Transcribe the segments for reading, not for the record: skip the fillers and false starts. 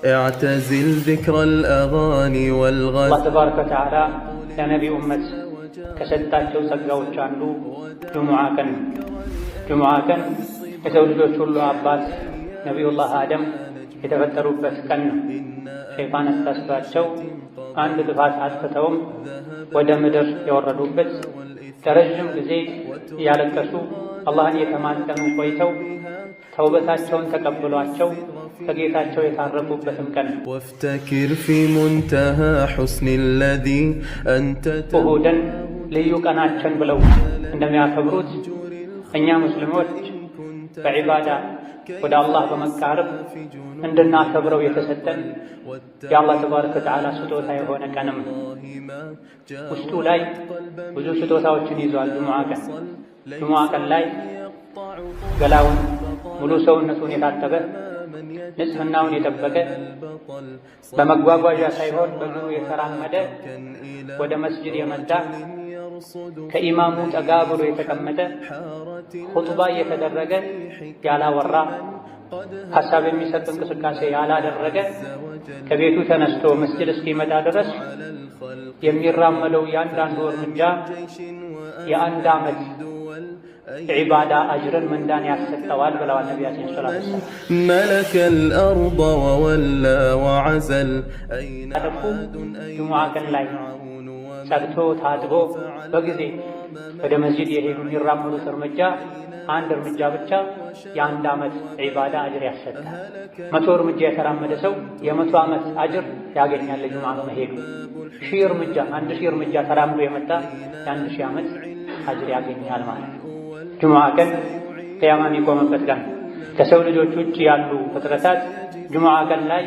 اعتزل ذكر الأغاني والغزل. الله تبارك وتعالى ለነቢ ኡመት ከሰጣቸው ጸጋዎች አንዱ ጁሙዓ ቀን የሰው ልጆች ሁሉ አባት ነቢዩላህ አደም የተፈጠሩበት ቀን ነው። ሸይጣን አሳስቷቸው አንድ ጥፋት አጥፍተውም ወደ ምድር የወረዱበት ለረጅም ጊዜ እያለቀሱ አላህን የተማጸኑ ቆይተው ተውበታቸውን ተቀብሏቸው ከጌታቸው የታረቁበትም ቀን ነው። وافتكر في منتهى حسن الذي أنت እሁድን ልዩ ቀናችን ብለው እንደሚያከብሩት እኛ ሙስሊሞች በዒባዳ ወደ አላህ በመቃረብ እንድናከብረው የተሰጠን የአላህ ተባረከ ወተዓላ ስጦታ የሆነ ቀንም ውስጡ ላይ ብዙ ስጦታዎችን ይዟል። ጁሙዓ ቀን ላይ ገላውን ሙሉ ሰውነቱን የታጠበ ንጽህናውን የጠበቀ በመጓጓዣ ሳይሆን በእግሩ የተራመደ ወደ መስጂድ የመጣ ከኢማሙ ጠጋ ብሎ የተቀመጠ ኹጥባ እየተደረገ ያላወራ ሐሳብ የሚሰጥ እንቅስቃሴ ያላደረገ ከቤቱ ተነስቶ መስጂድ እስኪመጣ ድረስ የሚራመደው የአንዳንዱ እርምጃ የአንድ ዓመት ዒባዳ አጅርን ምንዳን ያሰጠዋል ብለዋል ነቢያችን ሰለላሁ ዐለይሂ ወሰለም። መለከል አርض ወወላ ወዐዘል ጁሙዓ ቀን ላይ ጸድቶ ታጥቦ በጊዜ ወደ መስጂድ የሄዱ የሚራመዱት እርምጃ አንድ እርምጃ ብቻ የአንድ ዓመት ዒባዳ አጅር ያሰጣል። 100 እርምጃ የተራመደ ሰው የ100 ዓመት አጅር ያገኛል። ለጁሙዓ መሄዱ 1000 እርምጃ ተራምዶ የመጣ የ1000 ዓመት አጅር ያገኛል ማለት ነው። ጁሙዓ ቀን ቂያማ የሚቆምበት ቀን ከሰው ልጆች ውጭ ያሉ ፍጥረታት ጁሙዓ ቀን ላይ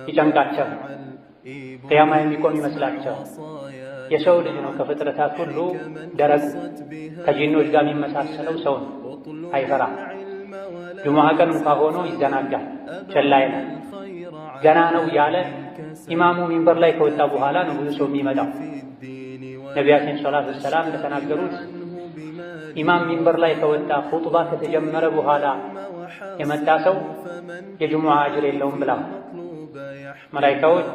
ይጨንቃቸው፣ ቂያማ የሚቆም ይመስላቸው። የሰው ልጅ ነው ከፍጥረታት ሁሉ ደረቁ፣ ከጂኖች ጋር የሚመሳሰለው ሰው ነው። አይፈራም። ጁሙዓ ቀን እንኳ ሆኖ ይዘናጋል፣ ቸላ ይላል። ገና ነው ያለ ኢማሙ ሚንበር ላይ ከወጣ በኋላ ነው ብዙ ሰው የሚመጣው። ነቢያችን ሰለላሁ ዐለይሂ ወሰለም እንደተናገሩት ኢማም ሚንበር ላይ ከወጣ ኹጥባ ከተጀመረ በኋላ የመጣ ሰው የጁሙዓ አጅር የለውም ብላ መላኢካዎች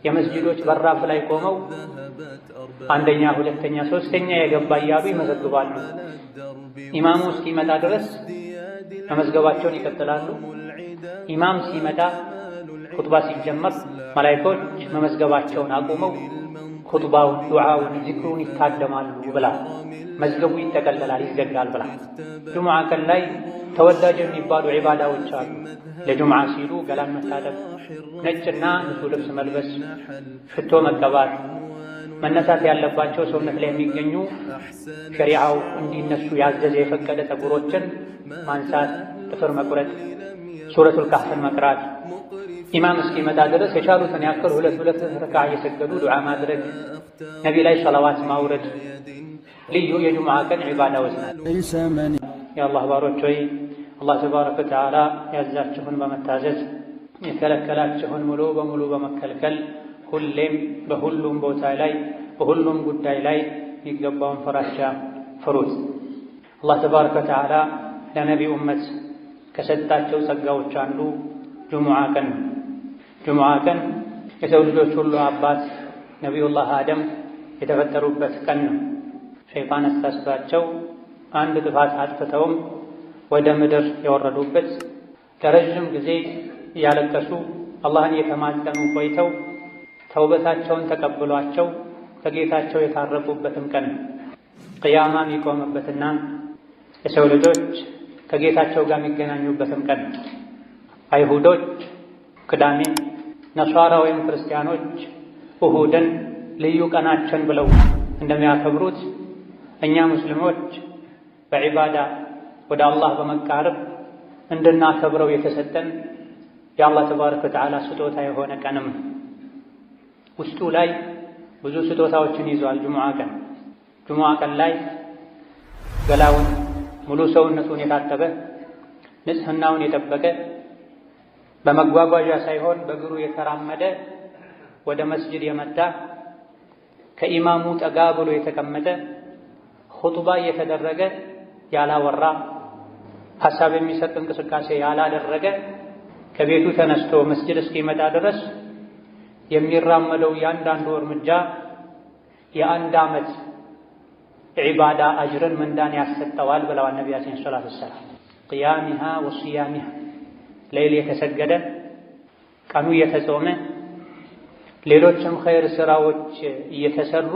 የመስጂዶች በራፍ ላይ ቆመው አንደኛ፣ ሁለተኛ፣ ሶስተኛ የገባ እያሉ ይመዘግባሉ። ኢማሙ እስኪመጣ ድረስ መመዝገባቸውን ይቀጥላሉ። ኢማም ሲመጣ ኹጥባ ሲጀመር መላኢካዎች መመዝገባቸውን አቁመው ኹጥባውን፣ ዱዓውን፣ ዚክሩን ይታደማሉ ብላ መዝገቡ ይጠቀለላል፣ ይዘጋል ብላ። ጁሙዓ ቀን ላይ ተወዳጅ የሚባሉ ዒባዳዎች አሉ። ለጁሙዓ ሲሉ ገላን መታጠብ፣ ነጭና ንጹህ ልብስ መልበስ፣ ሽቶ መቀባት፣ መነሳት ያለባቸው ሰውነት ላይ የሚገኙ ሸሪዓው እንዲነሱ ያዘዘ የፈቀደ ፀጉሮችን ማንሳት፣ ጥፍር መቁረጥ፣ ሱረቱል ካህፍን መቅራት፣ ኢማም እስኪመጣ ድረስ የቻሉትን ያክል ሁለት ረክዓ እየሰገዱ ዱዓ ማድረግ፣ ነቢ ላይ ሰላዋት ማውረድ ልዩ የጁሙዓ ቀን ዒባዳዎች ናቸው። የአላህ ባሮች ሆይ አላህ ተባረከ ወተዓላ ያዛችሁን በመታዘዝ የከለከላችሁን ሙሉ በሙሉ በመከልከል ሁሌም በሁሉም ቦታ ላይ በሁሉም ጉዳይ ላይ የሚገባውን ፍራቻ ፍሩት። አላህ ተባረከ ወተዓላ ለነቢ ኡመት ከሰጣቸው ጸጋዎች አንዱ ጁሙዓ ቀን ነው። ጁሙዓ ቀን የሰው ልጆች ሁሉ አባት ነቢዩላህ አደም የተፈጠሩበት ቀን ነው። ሸይጣን አሳስቷቸው አንድ ጥፋት አጥፍተውም ወደ ምድር የወረዱበት ለረጅም ጊዜ እያለቀሱ አላህን የተማጸኑ ቆይተው ተውበታቸውን ተቀብሏቸው ከጌታቸው የታረቁበትም ቀን ቅያማ የሚቆምበትና የሰው ልጆች ከጌታቸው ጋር የሚገናኙበትም ቀን። አይሁዶች ቅዳሜን፣ ነሷራ ወይም ክርስቲያኖች እሁድን ልዩ ቀናችን ብለው እንደሚያከብሩት እኛ ሙስሊሞች በዒባዳ ወደ አላህ በመቃረብ እንድናከብረው የተሰጠን የአላህ ተባረከ ወተዓላ ስጦታ የሆነ ቀንም ውስጡ ላይ ብዙ ስጦታዎችን ይዟል። ጁሙዓ ቀን ላይ ገላውን ሙሉ ሰውነቱን የታጠበ ንጽህናውን የጠበቀ በመጓጓዣ ሳይሆን በእግሩ የተራመደ ወደ መስጂድ የመጣ ከኢማሙ ጠጋ ብሎ የተቀመጠ ኹጥባ እየተደረገ ያላወራ ሐሳብ የሚሰጥ እንቅስቃሴ ያላደረገ ከቤቱ ተነስቶ መስጂድ እስኪመጣ ድረስ የሚራመደው ያንዳንዱ እርምጃ የአንድ ዓመት ዒባዳ አጅርን ምንዳን ያሰጠዋል ብለዋል ነቢያችን ሰለላሁ ዐለይሂ ወሰለም። ቅያሚሃ ወሲያሚሃ ሌሊት የተሰገደ ቀኑ እየተጾመ ሌሎችም ኸይር ስራዎች እየተሰሩ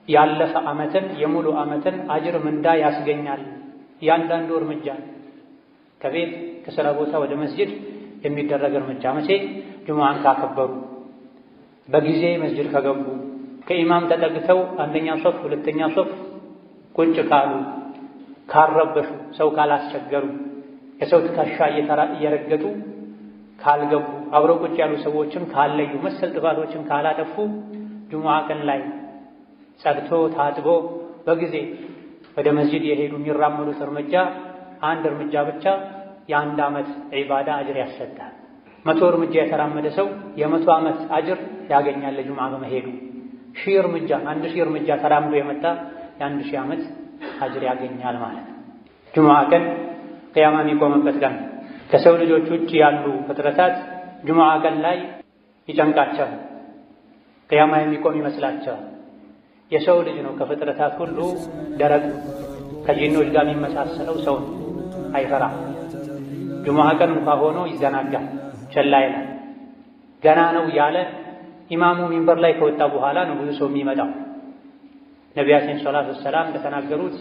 ያለፈ ዓመትን የሙሉ ዓመትን አጅር ምንዳ ያስገኛል። ያንዳንዱ እርምጃ ከቤት ከስራ ቦታ ወደ መስጂድ የሚደረግ እርምጃ መቼ? ጁሙዓን ካከበሩ፣ በጊዜ መስጂድ ከገቡ፣ ከኢማም ተጠግተው አንደኛ ሶፍ ሁለተኛ ሶፍ ቁጭ ካሉ፣ ካልረበሹ፣ ሰው ካላስቸገሩ፣ የሰው ትከሻ እየረገጡ ካልገቡ፣ አብረው ቁጭ ያሉ ሰዎችን ካለዩ፣ መሰል ጥፋቶችን ካላጠፉ ጁሙዓ ቀን ላይ ጸድቶ ታጥቦ በጊዜ ወደ መስጂድ የሄዱ የሚራመዱት እርምጃ አንድ እርምጃ ብቻ የአንድ ዓመት ዒባዳ አጅር ያሰጣል። 100 እርምጃ የተራመደ ሰው የ100 ዓመት አጅር ያገኛል ለጁሙዓ በመሄዱ። 1000 እርምጃ 1000 እርምጃ ተራምዶ የመጣ የ1000 ዓመት አጅር ያገኛል ማለት ነው። ጁሙዓ ቀን ቅያማ የሚቆምበት ቀን ከሰው ልጆች ውጭ ያሉ ፍጥረታት ጁሙዓ ቀን ላይ ይጨንቃቸዋል፣ ቅያማ የሚቆም ይመስላቸዋል። የሰው ልጅ ነው ከፍጥረታት ሁሉ ደረቅ ከጂኖች ጋር የሚመሳሰለው ሰው አይፈራም። ጁሙዓ ቀን እንኳ ሆኖ ይዘናጋል፣ ቸላ ይላል። ገና ነው ያለ ኢማሙ ሚንበር ላይ ከወጣ በኋላ ነው ብዙ ሰው የሚመጣው። ነቢያችን ሰለላሁ ዐለይሂ ወሰለም እንደተናገሩት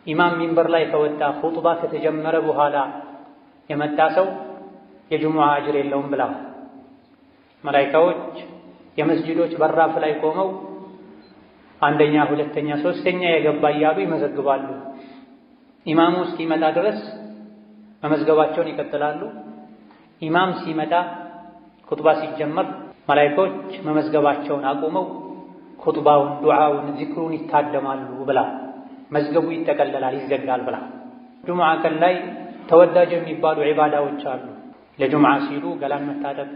ኢማም ሚንበር ላይ ከወጣ ኹጥባ ከተጀመረ በኋላ የመጣ ሰው የጁሙዓ አጅር የለውም ብለዋል። መላኢካዎች የመስጂዶች በራፍ ላይ ቆመው አንደኛ፣ ሁለተኛ፣ ሶስተኛ የገባ እያሉ ይመዘግባሉ። ኢማሙ እስኪመጣ ድረስ መመዝገባቸውን ይቀጥላሉ። ኢማም ሲመጣ ኹጥባ ሲጀመር መላኢኮች መመዝገባቸውን አቁመው ኹጥባውን፣ ዱዓውን፣ ዚክሩን ይታደማሉ ብላ መዝገቡ ይጠቀለላል፣ ይዘጋል ብላ። ጁሙዓ ቀን ላይ ተወዳጅ የሚባሉ ዒባዳዎች አሉ። ለጁሙዓ ሲሉ ገላን መታጠብ፣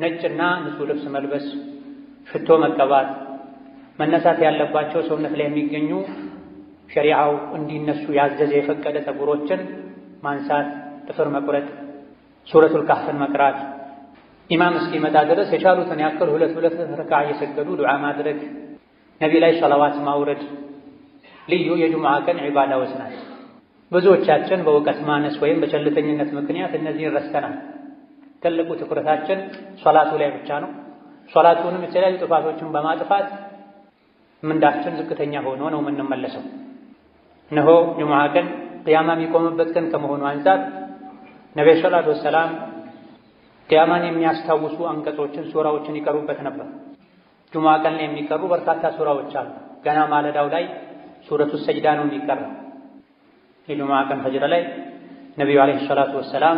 ነጭና ንጹህ ልብስ መልበስ፣ ሽቶ መቀባት፣ መነሳት ያለባቸው ሰውነት ላይ የሚገኙ ሸሪዓው እንዲነሱ ያዘዘ የፈቀደ ፀጉሮችን ማንሳት፣ ጥፍር መቁረጥ፣ ሱረቱል ካህፍን መቅራት፣ ኢማም እስኪመጣ ድረስ የቻሉትን ያክል ሁለት ረክዓ እየሰገዱ ዱዓ ማድረግ፣ ነቢ ላይ ሰላዋት ማውረድ ልዩ የጁሙዓ ቀን ዒባዳዎች ናቸው። ብዙዎቻችን በእውቀት ማነስ ወይም በቸልተኝነት ምክንያት እነዚህን ረስተናል። ትልቁ ትኩረታችን ሶላቱ ላይ ብቻ ነው። ሶላቱንም የተለያዩ ጥፋቶችን በማጥፋት ምንዳችን ዝቅተኛ ሆኖ ነው የምንመለሰው። እነሆ ጁሙዓ ቀን ቅያማ የሚቆምበት ቀን ከመሆኑ አንፃር ነብዩ ሰለላሁ ዐለይሂ ወሰለም ቅያማን የሚያስታውሱ አንቀጾችን፣ ሱራዎችን ይቀሩበት ነበር። ጁሙዓ ቀን ላይ የሚቀሩ በርካታ ሱራዎች አሉ። ገና ማለዳው ላይ ሱረቱ ሰጅዳ ነው የሚቀረው። የጁሙዓ ቀን ፈጅር ላይ ነብዩ አለይሂ ሰላቱ ወሰላም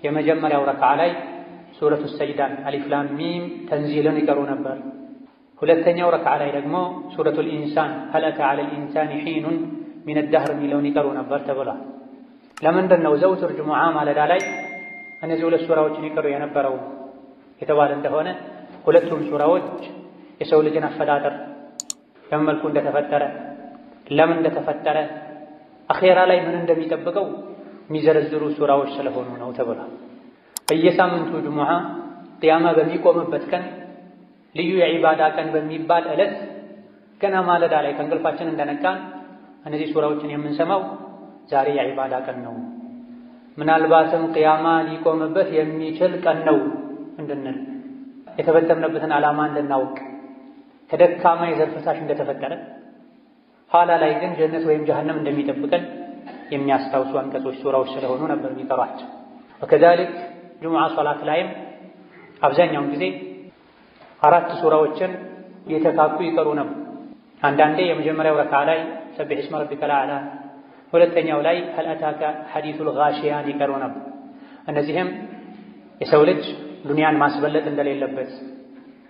የመጀመሪያው ረክዓ ላይ ሱረቱ ሰጅዳን አሊፍ ላም ሚም ተንዚልን ይቀሩ ነበር። ሁለተኛው ረክዓ ላይ ደግሞ ሱረቱል ኢንሳን ሀል አታ ዐለል ኢንሳኒ ሒኑን ሚነ ደህር የሚለውን ይቀሩ ነበር ተብሏል። ለምንድን ነው ዘውትር ጁሙዓ ማለዳ ላይ እነዚህ ሁለት ሱራዎችን ይቀሩ የነበረው የተባለ እንደሆነ ሁለቱም ሱራዎች የሰው ልጅን አፈጣጠር በምን መልኩ እንደተፈጠረ፣ ለምን እንደተፈጠረ፣ አኼራ ላይ ምን እንደሚጠብቀው የሚዘረዝሩ ሱራዎች ስለሆኑ ነው ተብሏል። በየሳምንቱ ጁሙዓ ቅያማ በሚቆምበት ቀን ልዩ የዒባዳ ቀን በሚባል ዕለት ገና ማለዳ ላይ ከእንቅልፋችን እንደነቃን እነዚህ ሱራዎችን የምንሰማው ዛሬ የዒባዳ ቀን ነው፣ ምናልባትም ቅያማ ሊቆምበት የሚችል ቀን ነው እንድንል፣ የተፈጠርንበትን ዓላማ እንድናውቅ፣ ከደካማ የዘር ፈሳሽ እንደተፈጠረ ኋላ ላይ ግን ጀነት ወይም ጀሀነም እንደሚጠብቀን የሚያስታውሱ አንቀጾች ሱራዎች ስለሆኑ ነበር የሚቀሯቸው። ወከዛሊክ ጁሙዓ ሶላት ላይም አብዛኛውን ጊዜ 4 ሱራዎችን የተካኩ ይቀሩ ነበር። አንዳንዴ የመጀመሪያው ረክዓ ላይ ሰቢሕ እስመ ረቢከል አዕላ፣ ሁለተኛው ላይ ሀል አታከ ሐዲሱል ጋሺያን ይቀሩ ነበር። እነዚህም የሰው ልጅ ዱንያን ማስበለጥ እንደሌለበት፣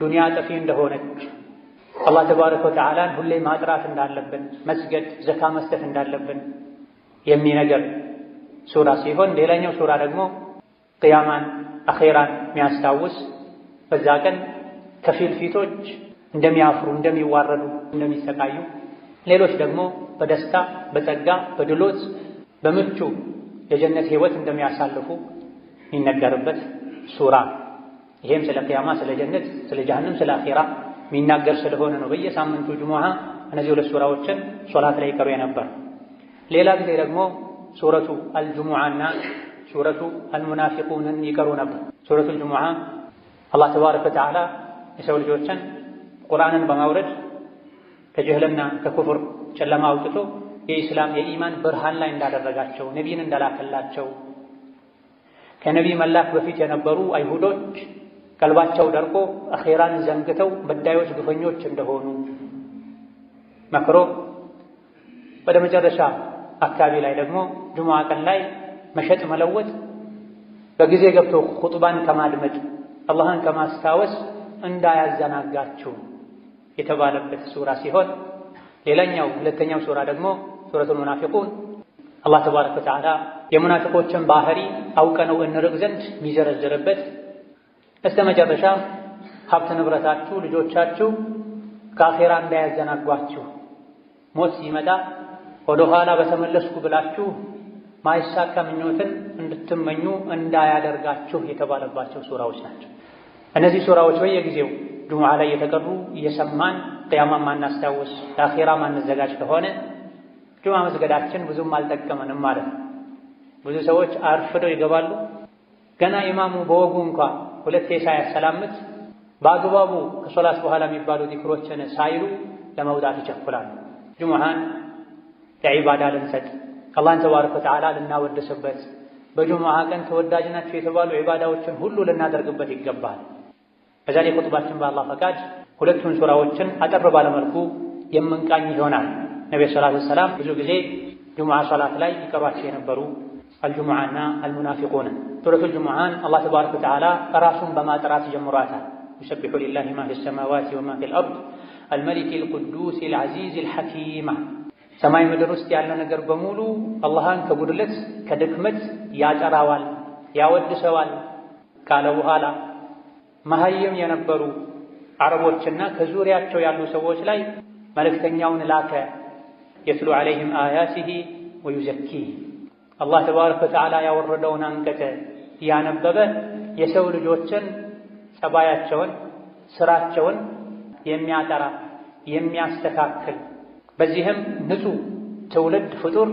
ዱንያ ጠፊ እንደሆነች፣ አላህ ተባረከ ወተዓላን ሁሌ ማጥራት እንዳለብን፣ መስገድ፣ ዘካ መስጠት እንዳለብን የሚነገር ሱራ ሲሆን ሌላኛው ሱራ ደግሞ ቅያማን አኼራን የሚያስታውስ በዛ ቀን ከፊል ፊቶች እንደሚያፍሩ፣ እንደሚዋረዱ፣ እንደሚሰቃዩ፣ ሌሎች ደግሞ በደስታ በጸጋ በድሎት በምቹ የጀነት ህይወት እንደሚያሳልፉ የሚነገርበት ሱራ። ይሄም ስለ ቂያማ፣ ስለ ጀነት፣ ስለ ጀሃነም፣ ስለ አኺራ የሚናገር ስለሆነ ነው በየሳምንቱ ጁሙዓ እነዚህ ሁለት ሱራዎችን ሶላት ላይ ይቀሩ የነበር። ሌላ ጊዜ ደግሞ ሱረቱ አልጁሙዓና ሱረቱ አልሙናፊቁንን ይቀሩ ነበር። ሱረቱ አልጁሙዓ አላህ ተባረከ ወተዓላ የሰው ልጆችን ቁርአንን በማውረድ ከጅህልና ከኩፍር ጨለማ አውጥቶ የኢስላም የኢማን ብርሃን ላይ እንዳደረጋቸው፣ ነቢይን እንደላከላቸው፣ ከነቢይ መላክ በፊት የነበሩ አይሁዶች ቀልባቸው ደርቆ አኼራን ዘንግተው በዳዮች ግፈኞች እንደሆኑ መክሮ ወደ መጨረሻ አካባቢ ላይ ደግሞ ጁሙዓ ቀን ላይ መሸጥ መለወጥ በጊዜ ገብቶ ኹጥባን ከማድመጥ አላህን ከማስታወስ እንዳያዘናጋችሁ የተባለበት ሱራ ሲሆን ሁለተኛው ሱራ ደግሞ ሱረቱል ሙናፊቁን አላህ ተባረከ ወተዓላ የሙናፊቆችን ባህሪ አውቀነው እንርቅ ዘንድ የሚዘረዝርበት እስከ መጨረሻ ሀብት ንብረታችሁ፣ ልጆቻችሁ ከአኼራ እንዳያዘናጓችሁ ሞት ሲመጣ ወደ ኋላ በተመለስኩ ብላችሁ ማይሳካ ምኞትን እንድትመኙ እንዳያደርጋችሁ የተባለባቸው ሱራዎች ናቸው። እነዚህ ሱራዎች በየጊዜው ጁሙዓ ላይ የተቀሩ እየሰማን ቂያማን ማናስታውስ ለአኼራ ማንዘጋጅ ከሆነ ጁሙዓ መስገዳችን ብዙም አልጠቀመንም ማለት ነው። ብዙ ሰዎች አርፍደው ይገባሉ። ገና ኢማሙ በወጉ እንኳ ሁለቴ ሳያሰላምት በአግባቡ ከሶላት በኋላ የሚባሉ ዚክሮችን ሳይሉ ለመውጣት ይቸኩላሉ። ጁሙዓን ለዒባዳ ልንሰጥ አላህን ተባረከ ወተዓላ ልናወድስበት በጁሙዓ ቀን ተወዳጅ ናቸው የተባሉ ዒባዳዎችን ሁሉ ልናደርግበት ይገባል። በዛሬ ኹጥባችን በአላህ ፈቃድ ሁለቱን ሱራዎችን አጠር ባለመልኩ የምንቃኝ ይሆናል። ነብዩ ሰለላሁ ዐለይሂ ወሰለም ብዙ ጊዜ ጁሙዓ ሶላት ላይ ይቀሯቸው የነበሩ አልጁሙዓና አልሙናፊቁን። ሱረቱል ጁሙዓን አላህ ተባረከ ወተዓላ ራሱን በማጥራት ጀምሯታል። ይሰቢሑ ሊላሂ ማ ፊ ሰማዋቲ ወማ ፊል አርድ አልመሊኪል ቁዱሲል ዐዚዚል ሐኪም። ሰማይ ምድር ውስጥ ያለ ነገር በሙሉ አላህን ከጉድለት ከድክመት ያጠራዋል፣ ያወድሰዋል ካለ በኋላ መሀይም የነበሩ አረቦችና ከዙሪያቸው ያሉ ሰዎች ላይ መልእክተኛውን ላከ። የትሉ ዐለይሂም አያቲሂ ወዩዘኪሂም። አላህ ተባረከ ወተዓላ ያወረደውን አንቀጽ ያነበበ የሰው ልጆችን ጸባያቸውን፣ ስራቸውን የሚያጠራ የሚያስተካክል በዚህም ንጹህ ትውልድ ፍጡር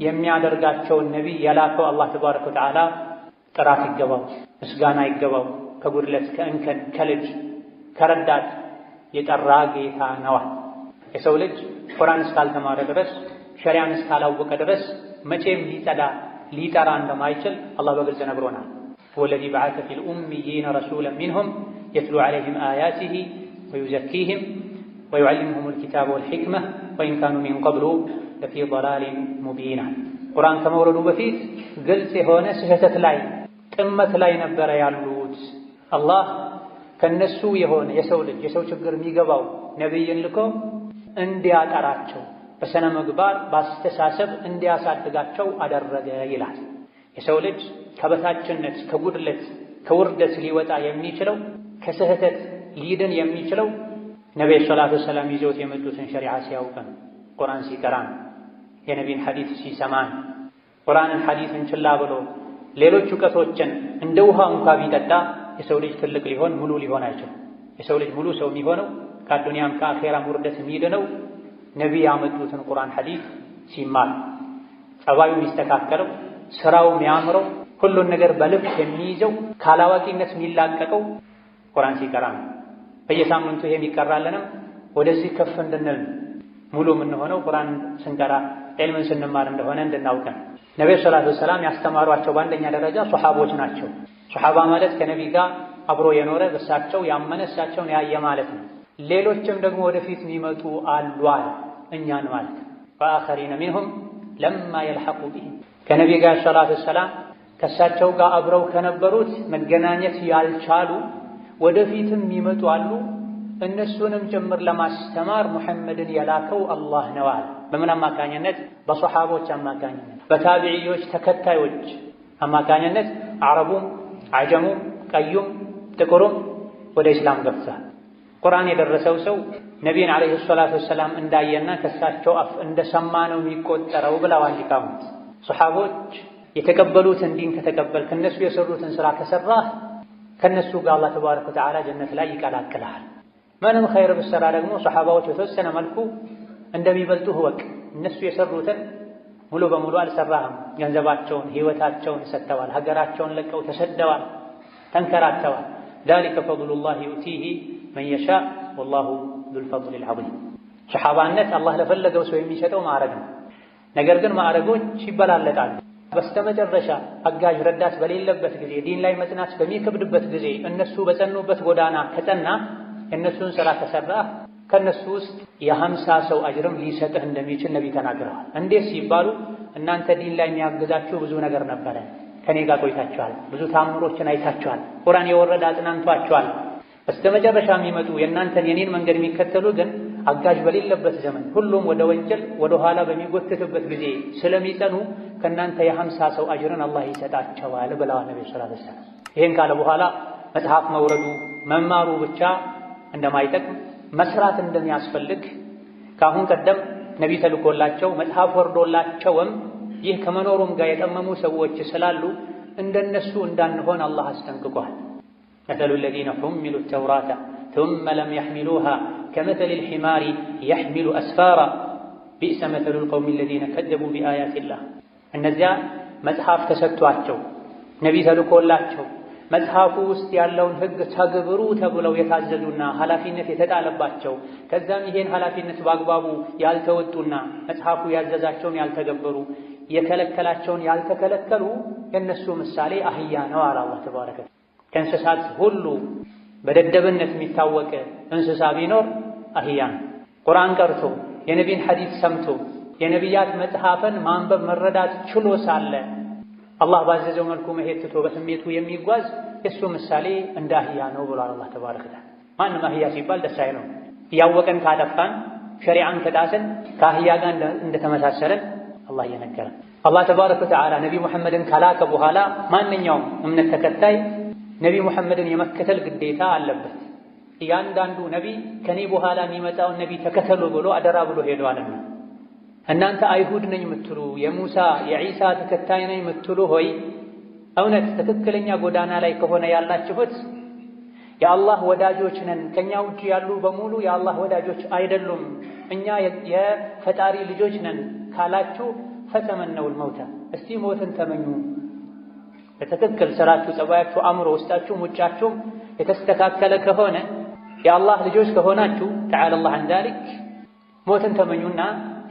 የሚያደርጋቸውን ነቢይ የላከው አላህ ተባረከ ወተዓላ ጥራት ይገባው፣ ምስጋና ይገባው። ከጉድለት ከእንከን ከልጅ ከረዳት የጠራ ጌታ ነዋ። የሰው ልጅ ቁርአን እስካልተማረ ድረስ ሸሪዓን እስካላወቀ ድረስ መቼም ሊጠራ እንደማይችል አላህ በግልጽ ነግሮናል። ወለዚ በዐሰ ፊል ኡሚይነ ረሱለን ሚንሁም የትሉ ዐለይሂም አያቲሂ ወዩዘኪሂም ወዩዐልሊሙሁሙል ኪታበ ወልሒክመ ወኢን ካኑ ሚን ቀብሉ ለፊ ضላሊን ሙቢን። ቁርአን ከመውረዱ በፊት ግልጽ የሆነ ስህተት ላይ ጥመት ላይ ነበረ ያሉት። አላህ ከነሱ የሆነ የሰው ልጅ የሰው ችግር የሚገባው ነቢይን ልኮ እንዲያጠራቸው በስነ ምግባር በአስተሳሰብ እንዲያሳድጋቸው አደረገ ይላል። የሰው ልጅ ከበታችነት ከጉድለት ከውርደት ሊወጣ የሚችለው ከስህተት ሊድን የሚችለው ነቢዩ ሰለላሁ ዐለይሂ ወሰለም ይዘውት የመጡትን ሸሪዓ ሲያውቅ ነው። ቁርአን ሲቀራ ነው። የነቢይን ሐዲስ ሲሰማ ነው። ቁርአንን ሐዲስን ችላ ብሎ ሌሎች እውቀቶችን እንደ ውሃ እንኳ ቢጠጣ የሰው ልጅ ትልቅ ሊሆን ሙሉ ሊሆን አይችልም። የሰው ልጅ ሙሉ ሰው የሚሆነው ከአዱንያም ከአኼራም ውርደት የሚድነው ነቢይ ያመጡትን ቁርአን ሐዲስ ሲማር፣ ጸባዩ የሚስተካከለው፣ ስራው የሚያምረው፣ ሁሉን ነገር በልብ የሚይዘው፣ ካላዋቂነት የሚላቀቀው ቁርአን ሲቀራ ነው። በየሳምንቱ ይሄ የሚቀራለንም ወደዚህ ከፍ እንድንል ሙሉ የምንሆነው ቁርአን ስንቀራ ዒልምን ስንማር እንደሆነ እንድናውቀን። ነብዩ ሰለላሁ ዐለይሂ ወሰለም ያስተማሯቸው በአንደኛ ደረጃ ሶሐቦች ናቸው። ሶሐባ ማለት ከነቢይ ጋር አብሮ የኖረ በእሳቸው ያመነ እሳቸውን ያየ ማለት ነው። ሌሎችም ደግሞ ወደፊት የሚመጡ አሉ አለ እኛን ማለት ወአኸሪነ ሚንሁም ለማ የልሐቁ ቢሂም ከነቢይ ጋር ሰለላሁ ዐለይሂ ወሰለም ከእሳቸው ጋር አብረው ከነበሩት መገናኘት ያልቻሉ ወደፊትም የሚመጡ አሉ። እነሱንም ጭምር ለማስተማር ሙሐመድን የላከው አላህ ነው አለ። በምን አማካኝነት? በሶሐቦች አማካኝነት፣ በታቢዕዮች ተከታዮች አማካኝነት አረቡም አጀሙም ቀዩም ጥቁሩም ወደ ኢስላም ገብቷል። ቁርአን የደረሰው ሰው ነቢይን ዓለይሂ ሰላቱ ወሰላም እንዳየና ከሳቸው አፍ እንደሰማ ነው የሚቆጠረው ብለዋል ሊቃውንት። ሶሐቦች የተቀበሉትን ዲን ከተቀበልክ እነሱ የሰሩትን ስራ ከሰራህ ከነሱ ጋር አላህ ተባረከ ወተዓላ ጀነት ላይ ይቀላቅልሃል። ምንም ኸይር ብትሰራ ደግሞ ሷሐባዎች በተወሰነ መልኩ እንደሚበልጡህ እወቅ። እነሱ የሰሩትን ሙሉ በሙሉ አልሰራህም። ገንዘባቸውን፣ ህይወታቸውን ሰጥተዋል። ሀገራቸውን ለቀው ተሰደዋል፣ ተንከራተዋል። ذلك فضل الله يؤتيه من يشاء والله ذو الفضل العظيم። ሷሐባነት አላህ ለፈለገው ሰው የሚሰጠው ማዕረግ ነው። ነገር ግን ማዕረጎች ይበላለጣሉ። በስተመጨረሻ አጋዥ ረዳት በሌለበት ጊዜ፣ ዲን ላይ መጽናት በሚከብድበት ጊዜ እነሱ በጸኑበት ጎዳና ከጸና የእነሱን ስራ ከሰራህ ከእነሱ ውስጥ የ50 ሰው አጅርም ሊሰጥህ እንደሚችል ነቢ ተናግረዋል። እንዴት ሲባሉ እናንተ ዲን ላይ የሚያግዛችሁ ብዙ ነገር ነበረ፣ ከኔ ጋር ቆይታችኋል፣ ብዙ ታምሮችን አይታችኋል፣ ቁርአን የወረደ አጽናንቷችኋል። በስተመጨረሻ የሚመጡ የእናንተን የኔን መንገድ የሚከተሉ ግን አጋዥ በሌለበት ዘመን ሁሉም ወደ ወንጀል ወደ ኋላ በሚጎትትበት ጊዜ ስለሚጸኑ ከእናንተ የ50 ሰው አጅርን አላህ ይሰጣቸዋል ብለዋል ነቢ ሰለላሁ ዐለይሂ ወሰለም። ይህን ካለ በኋላ መጽሐፍ መውረዱ መማሩ ብቻ እንደማይጠቅም መስራት እንደሚያስፈልግ ከአሁን ቀደም ነቢ ተልኮላቸው መጽሐፍ ወርዶላቸውም ይህ ከመኖሩም ጋር የጠመሙ ሰዎች ስላሉ እንደነሱ እንዳንሆን አላህ አስጠንቅቋል። مثل الذين حملوا التوراة ثم لم يحملوها كمثل الحمار يحمل أسفارا بئس مثل القوم الذين كذبوا بآيات الله። እነዚያ መጽሐፍ ተሰጥቷቸው ነቢ ተልኮላቸው መጽሐፉ ውስጥ ያለውን ሕግ ተግብሩ ተብለው የታዘዙና ኃላፊነት የተጣለባቸው ከዛም ይሄን ኃላፊነት በአግባቡ ያልተወጡና መጽሐፉ ያዘዛቸውን ያልተገበሩ የከለከላቸውን ያልተከለከሉ የነሱ ምሳሌ አህያ ነው አለ አላህ ተባረከ። ከእንስሳት ሁሉ በደደብነት የሚታወቅ እንስሳ ቢኖር አህያ ነው። ቁርአን ቀርቶ የነቢን ሐዲስ ሰምቶ የነቢያት መጽሐፍን ማንበብ መረዳት ችሎ ሳለ አላህ ባዘዘው መልኩ መሄድ ትቶ በስሜቱ የሚጓዝ የሱ ምሳሌ እንደ አህያ ነው ብሏል አላህ ተባረከ። ማንም አህያ ሲባል ደስ አይለው። እያወቀን ካጠፋን ሸሪዓን ከጣስን ከአህያ ጋር እንደተመሳሰለን አላህ እየነገረን። አላህ ተባረከ ወተዓላ ነቢ ሙሐመድን ከላከ በኋላ ማንኛውም እምነት ተከታይ ነቢ ሙሐመድን የመከተል ግዴታ አለበት። እያንዳንዱ ነቢ ከኔ በኋላ የሚመጣውን ነቢ ተከተሉ ብሎ አደራ ብሎ ሄዷልና እናንተ አይሁድ ነኝ የምትሉ የሙሳ የዒሳ ተከታይ ነኝ የምትሉ ሆይ እውነት ትክክለኛ ጎዳና ላይ ከሆነ ያላችሁት የአላህ ወዳጆች ነን፣ ከኛ ውጭ ያሉ በሙሉ የአላህ ወዳጆች አይደሉም፣ እኛ የፈጣሪ ልጆች ነን ካላችሁ ፈተመነውል መውታ እስቲ ሞትን ተመኙ። በትክክል ስራችሁ፣ ጸባያችሁ፣ አእምሮ፣ ውስጣችሁም ውጫችሁም የተስተካከለ ከሆነ የአላህ ልጆች ከሆናችሁ ተዓላ አላህ ዐን ዛሊክ ሞትን ተመኙና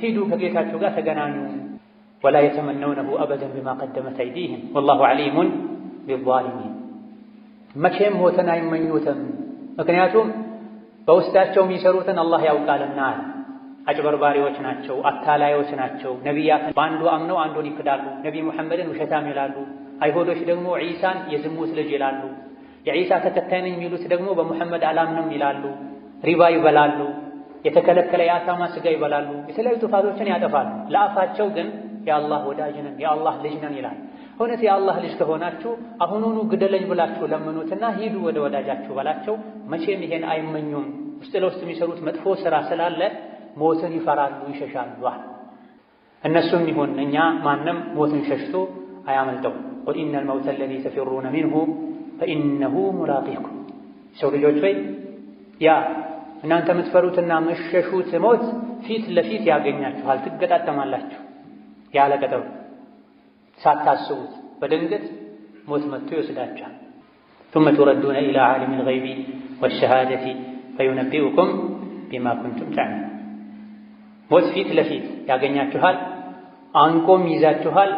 ሂዱ ከጌታችሁ ጋር ተገናኙ። ወላ የተመነውነሁ አበደን ቢማ ቀደመት አይዲህም ወላሁ ዐሊሙን ቢዛሊሚን። መቼም ሞትን አይመኙትም፣ ምክንያቱም በውስጣቸው የሚሰሩትን አላህ ያውቃልና። አጭበርባሪዎች ናቸው፣ አታላዮች ናቸው። ነቢያትን በአንዱ አምነው አንዱን ይክዳሉ። ነቢ ሙሐመድን ውሸታም ይላሉ። አይሁዶች ደግሞ ዒሳን የዝሙት ልጅ ይላሉ። የዒሳ ተከታይ ነኝ የሚሉት ደግሞ በሙሐመድ አላምንም ይላሉ። ሪባ ይበላሉ። የተከለከለ የአሳማ ስጋ ይበላሉ። የተለያዩ ጥፋቶችን ያጠፋሉ። ለአፋቸው ግን የአላህ ወዳጅ ነን የአላህ ልጅ ነን ይላል። እውነት የአላህ ልጅ ከሆናችሁ አሁኑኑ ግደለኝ ብላችሁ ለምኑትና ሂዱ ወደ ወዳጃችሁ በላቸው። መቼም ይሄን አይመኙም። ውስጥ ለውስጥ የሚሰሩት መጥፎ ስራ ስላለ ሞትን ይፈራሉ፣ ይሸሻሉ። እነሱም ይሁን እኛ ማንም ሞትን ሸሽቶ አያመልጠው። ቁል ኢነል መውተ አለዚ ተፊሩነ ሚንሁ ፈኢነሁ ሙላቂኩም። ሰው ልጆች ወይ ያ እናንተ የምትፈሩትና የምትሸሹት ሞት ፊት ለፊት ያገኛችኋል፣ ትገጣጠማላችሁ። ያለ ቀጠሮ ሳታስቡት በድንገት ሞት መጥቶ ይወስዳችኋል። ثم تردون إلى عالم الغيب والشهادة فينبئكم بما كنتم تعملون። ሞት ፊት ለፊት ያገኛችኋል፣ አንቆም ይዛችኋል፣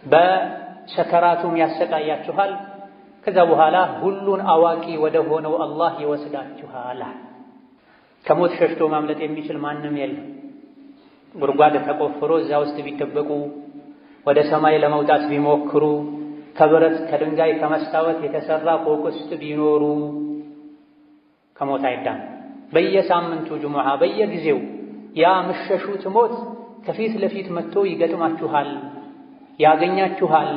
በሰከራቱም ያሰቃያችኋል። ከዛ በኋላ ሁሉን አዋቂ ወደ ሆነው አላህ ይወስዳችኋል። ከሞት ሸሽቶ ማምለጥ የሚችል ማንም የለም። ጉድጓድ ተቆፍሮ እዛ ውስጥ ቢደበቁ፣ ወደ ሰማይ ለመውጣት ቢሞክሩ፣ ከብረት ከድንጋይ ከመስታወት የተሰራ ፎቅ ውስጥ ቢኖሩ ከሞት አይዳን። በየሳምንቱ ጁሙዓ በየጊዜው ያ ምሸሹት ሞት ከፊት ለፊት መጥቶ ይገጥማችኋል፣ ያገኛችኋል።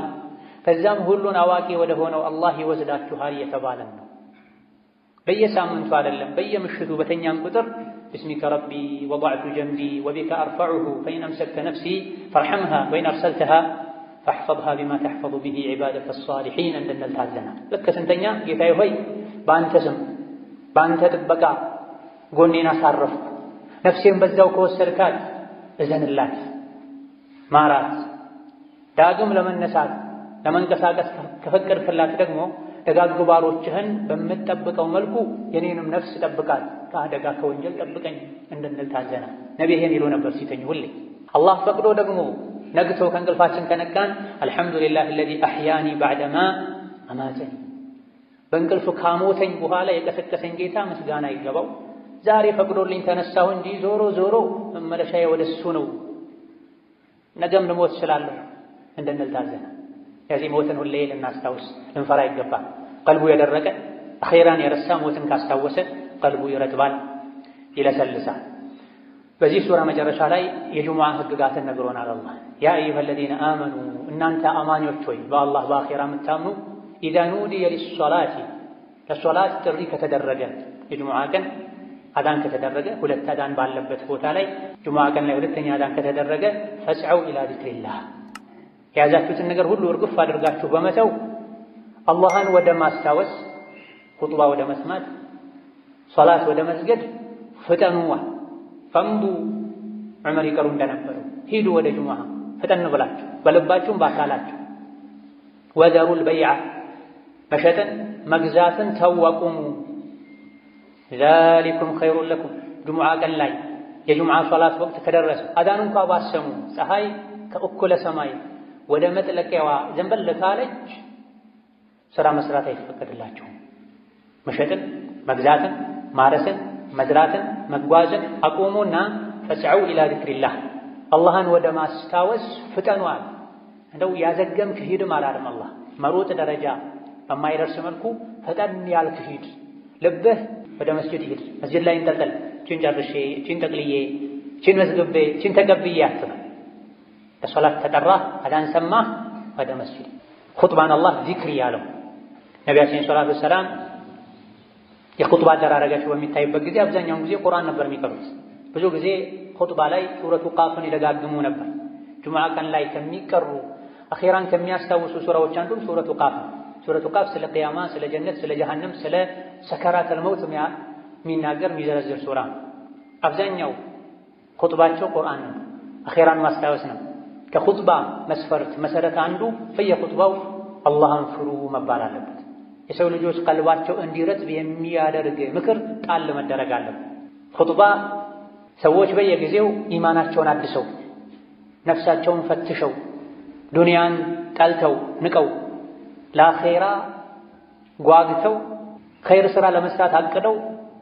ከዛም ሁሉን አዋቂ ወደ ሆነው አላህ ይወስዳችኋል እየተባለ ነው። በየሳምንቱ አይደለም፣ በየምሽቱ በተኛም ቁጥር ብስሚከ ረቢ ወضዕቱ ጀንቢ ወቢከ አርፈዑሁ ፈኢን አምሰክተ ነፍሲ ፈርሐምሃ ወኢን አርሰልተሃ ፈሕፈظሃ ቢማ ተሕፈظ ቢሂ ዒባደከ አሳሊሒን እንድንል ታዘናል። ልክ ስንተኛ ጌታዬ ሆይ በአንተ ስም በአንተ ጥበቃ ጎኔን አሳረፍኩ፣ ነፍሴን በዛው ከወሰድካት እዘንላት፣ ማራት፣ ዳግም ለመነሳት ለመንቀሳቀስ ከፈቀድክላት ደግሞ ደጋግ ባሮችህን በምትጠብቀው መልኩ የኔንም ነፍስ ጠብቃት፣ ከአደጋ ከወንጀል ጠብቀኝ እንድንል ታዘናል። ነቢይ ይሄን ይሉ ነበር ሲተኙ ሁሌ። አላህ ፈቅዶ ደግሞ ነግቶ ከእንቅልፋችን ከነቃን አልሐምዱሊላህ አለዚ አሕያኒ ባዕደማ አማተኒ፣ በእንቅልፍ ካሞተኝ በኋላ የቀሰቀሰኝ ጌታ ምስጋና ይገባው። ዛሬ ፈቅዶልኝ ተነሳሁ እንጂ ዞሮ ዞሮ መመለሻዬ ወደሱ ነው፣ ነገም ልሞት እችላለሁ እንድንል ታዘናል። የዚህ ሞትን ሁሌ ልናስታውስ ልንፈራ ይገባል። ቀልቡ የደረቀ አኼራን የረሳ ሞትን ካስታወሰ ቀልቡ ይረጥባል፣ ይለሰልሳል። በዚህ ሱራ መጨረሻ ላይ የጁሙዓ ህግጋትን ነግሮናል። አላህ ያ አዩሃ አለዚነ አመኑ እናንተ አማኞች ሆይ በአላህ በአኼራ የምታምኑ ኢዛ ኑዲየ ሊሶላቲ ለሶላት ጥሪ ከተደረገ የጁሙዓ ቀን አዳን ከተደረገ ሁለት አዳን ባለበት ቦታ ላይ ጁሙዓ ቀን ላይ ሁለተኛ አዳን ከተደረገ ፈስዐው ኢላ ዚክሪላህ የያዛችሁትን ነገር ሁሉ እርግፍ አድርጋችሁ በመተው አላህን ወደ ማስታወስ ኹጥባ ወደ መስማት ሶላት ወደ መስገድ ፍጠኑዋ። ፈምዱ ዑመር ይቀሩ እንደነበሩ ሂዱ ወደ ጁሙዓ ፍጠን ብላችሁ በልባችሁም በአካላችሁ። ወዘሩል በይዓ መሸጥን መግዛትን ተወቁሙ ዛሊኩም ኸይሩን ለኩም ጁሙዓ ቀን ላይ የጁሙዓ ሶላት ወቅት ከደረሰ አዳኑ እንኳ ባሰሙ ፀሐይ ከእኩለ ሰማይ ወደ መጥለቂያዋ ዘንበል ካለች ሥራ መስራት አይፈቀድላችሁም። መሸጥን መግዛትን ማረስን መዝራትን መጓዝን አቁሙና ፈስዐው ኢላ ዚክሪላህ አላህን ወደ ማስታወስ ፍጠኗል። እንደው ያዘገምክ ሂድም አላለም አላህ። መሮጥ ደረጃ በማይደርስ መልኩ ፈጠን ያልክ ሂድ። ልብህ ወደ መስጂድ ሂድ። መስጂድ ላይ እንጠልጠል፣ እቺን ጨርሼ፣ እቺን ጠቅልዬ፣ እቺን መዝግቤ፣ እቺን ተቀብዬ አትበል። ለሶላት ተጠራህ አዳን ሰማህ ወደ መስጂድ። ኹጥባን አላህ ዚክር ያለው ነቢያችን ሰለላሁ ዐለይሂ ወሰለም የኹጥባ አደራረጋቸው በሚታይበት ጊዜ አብዛኛውን ጊዜ ቁርአን ነበር የሚቀሩት። ብዙ ጊዜ ኹጥባ ላይ ሱረቱ ቃፍን ይደጋግሙ ነበር። ጁሙዓ ቀን ላይ ከሚቀሩ አኼራን ከሚያስታውሱ ሱራዎች አንዱም ሱረቱ ቃፍ ነው። ሱረቱ ቃፍ ስለ ቅያማ፣ ስለ ጀነት፣ ስለ ጀሃነም፣ ስለ ሰከራተል መውት የሚናገር የሚዘረዝር ሱራ። አብዛኛው ኹጥባቸው ቁርአን ነው፣ አኼራን ማስታወስ ነው። ከኹጥባ መስፈርት መሰረት አንዱ በየኹጥባው አላህን ፍሩ መባል አለበት። የሰው ልጆች ቀልባቸው እንዲረጥብ የሚያደርግ ምክር ጣል መደረግ አለበት። ኹጥባ ሰዎች በየጊዜው ኢማናቸውን አድሰው ነፍሳቸውን ፈትሸው ዱንያን ጠልተው ንቀው ለአኼራ ጓግተው ኸይር ሥራ ለመስራት አቅደው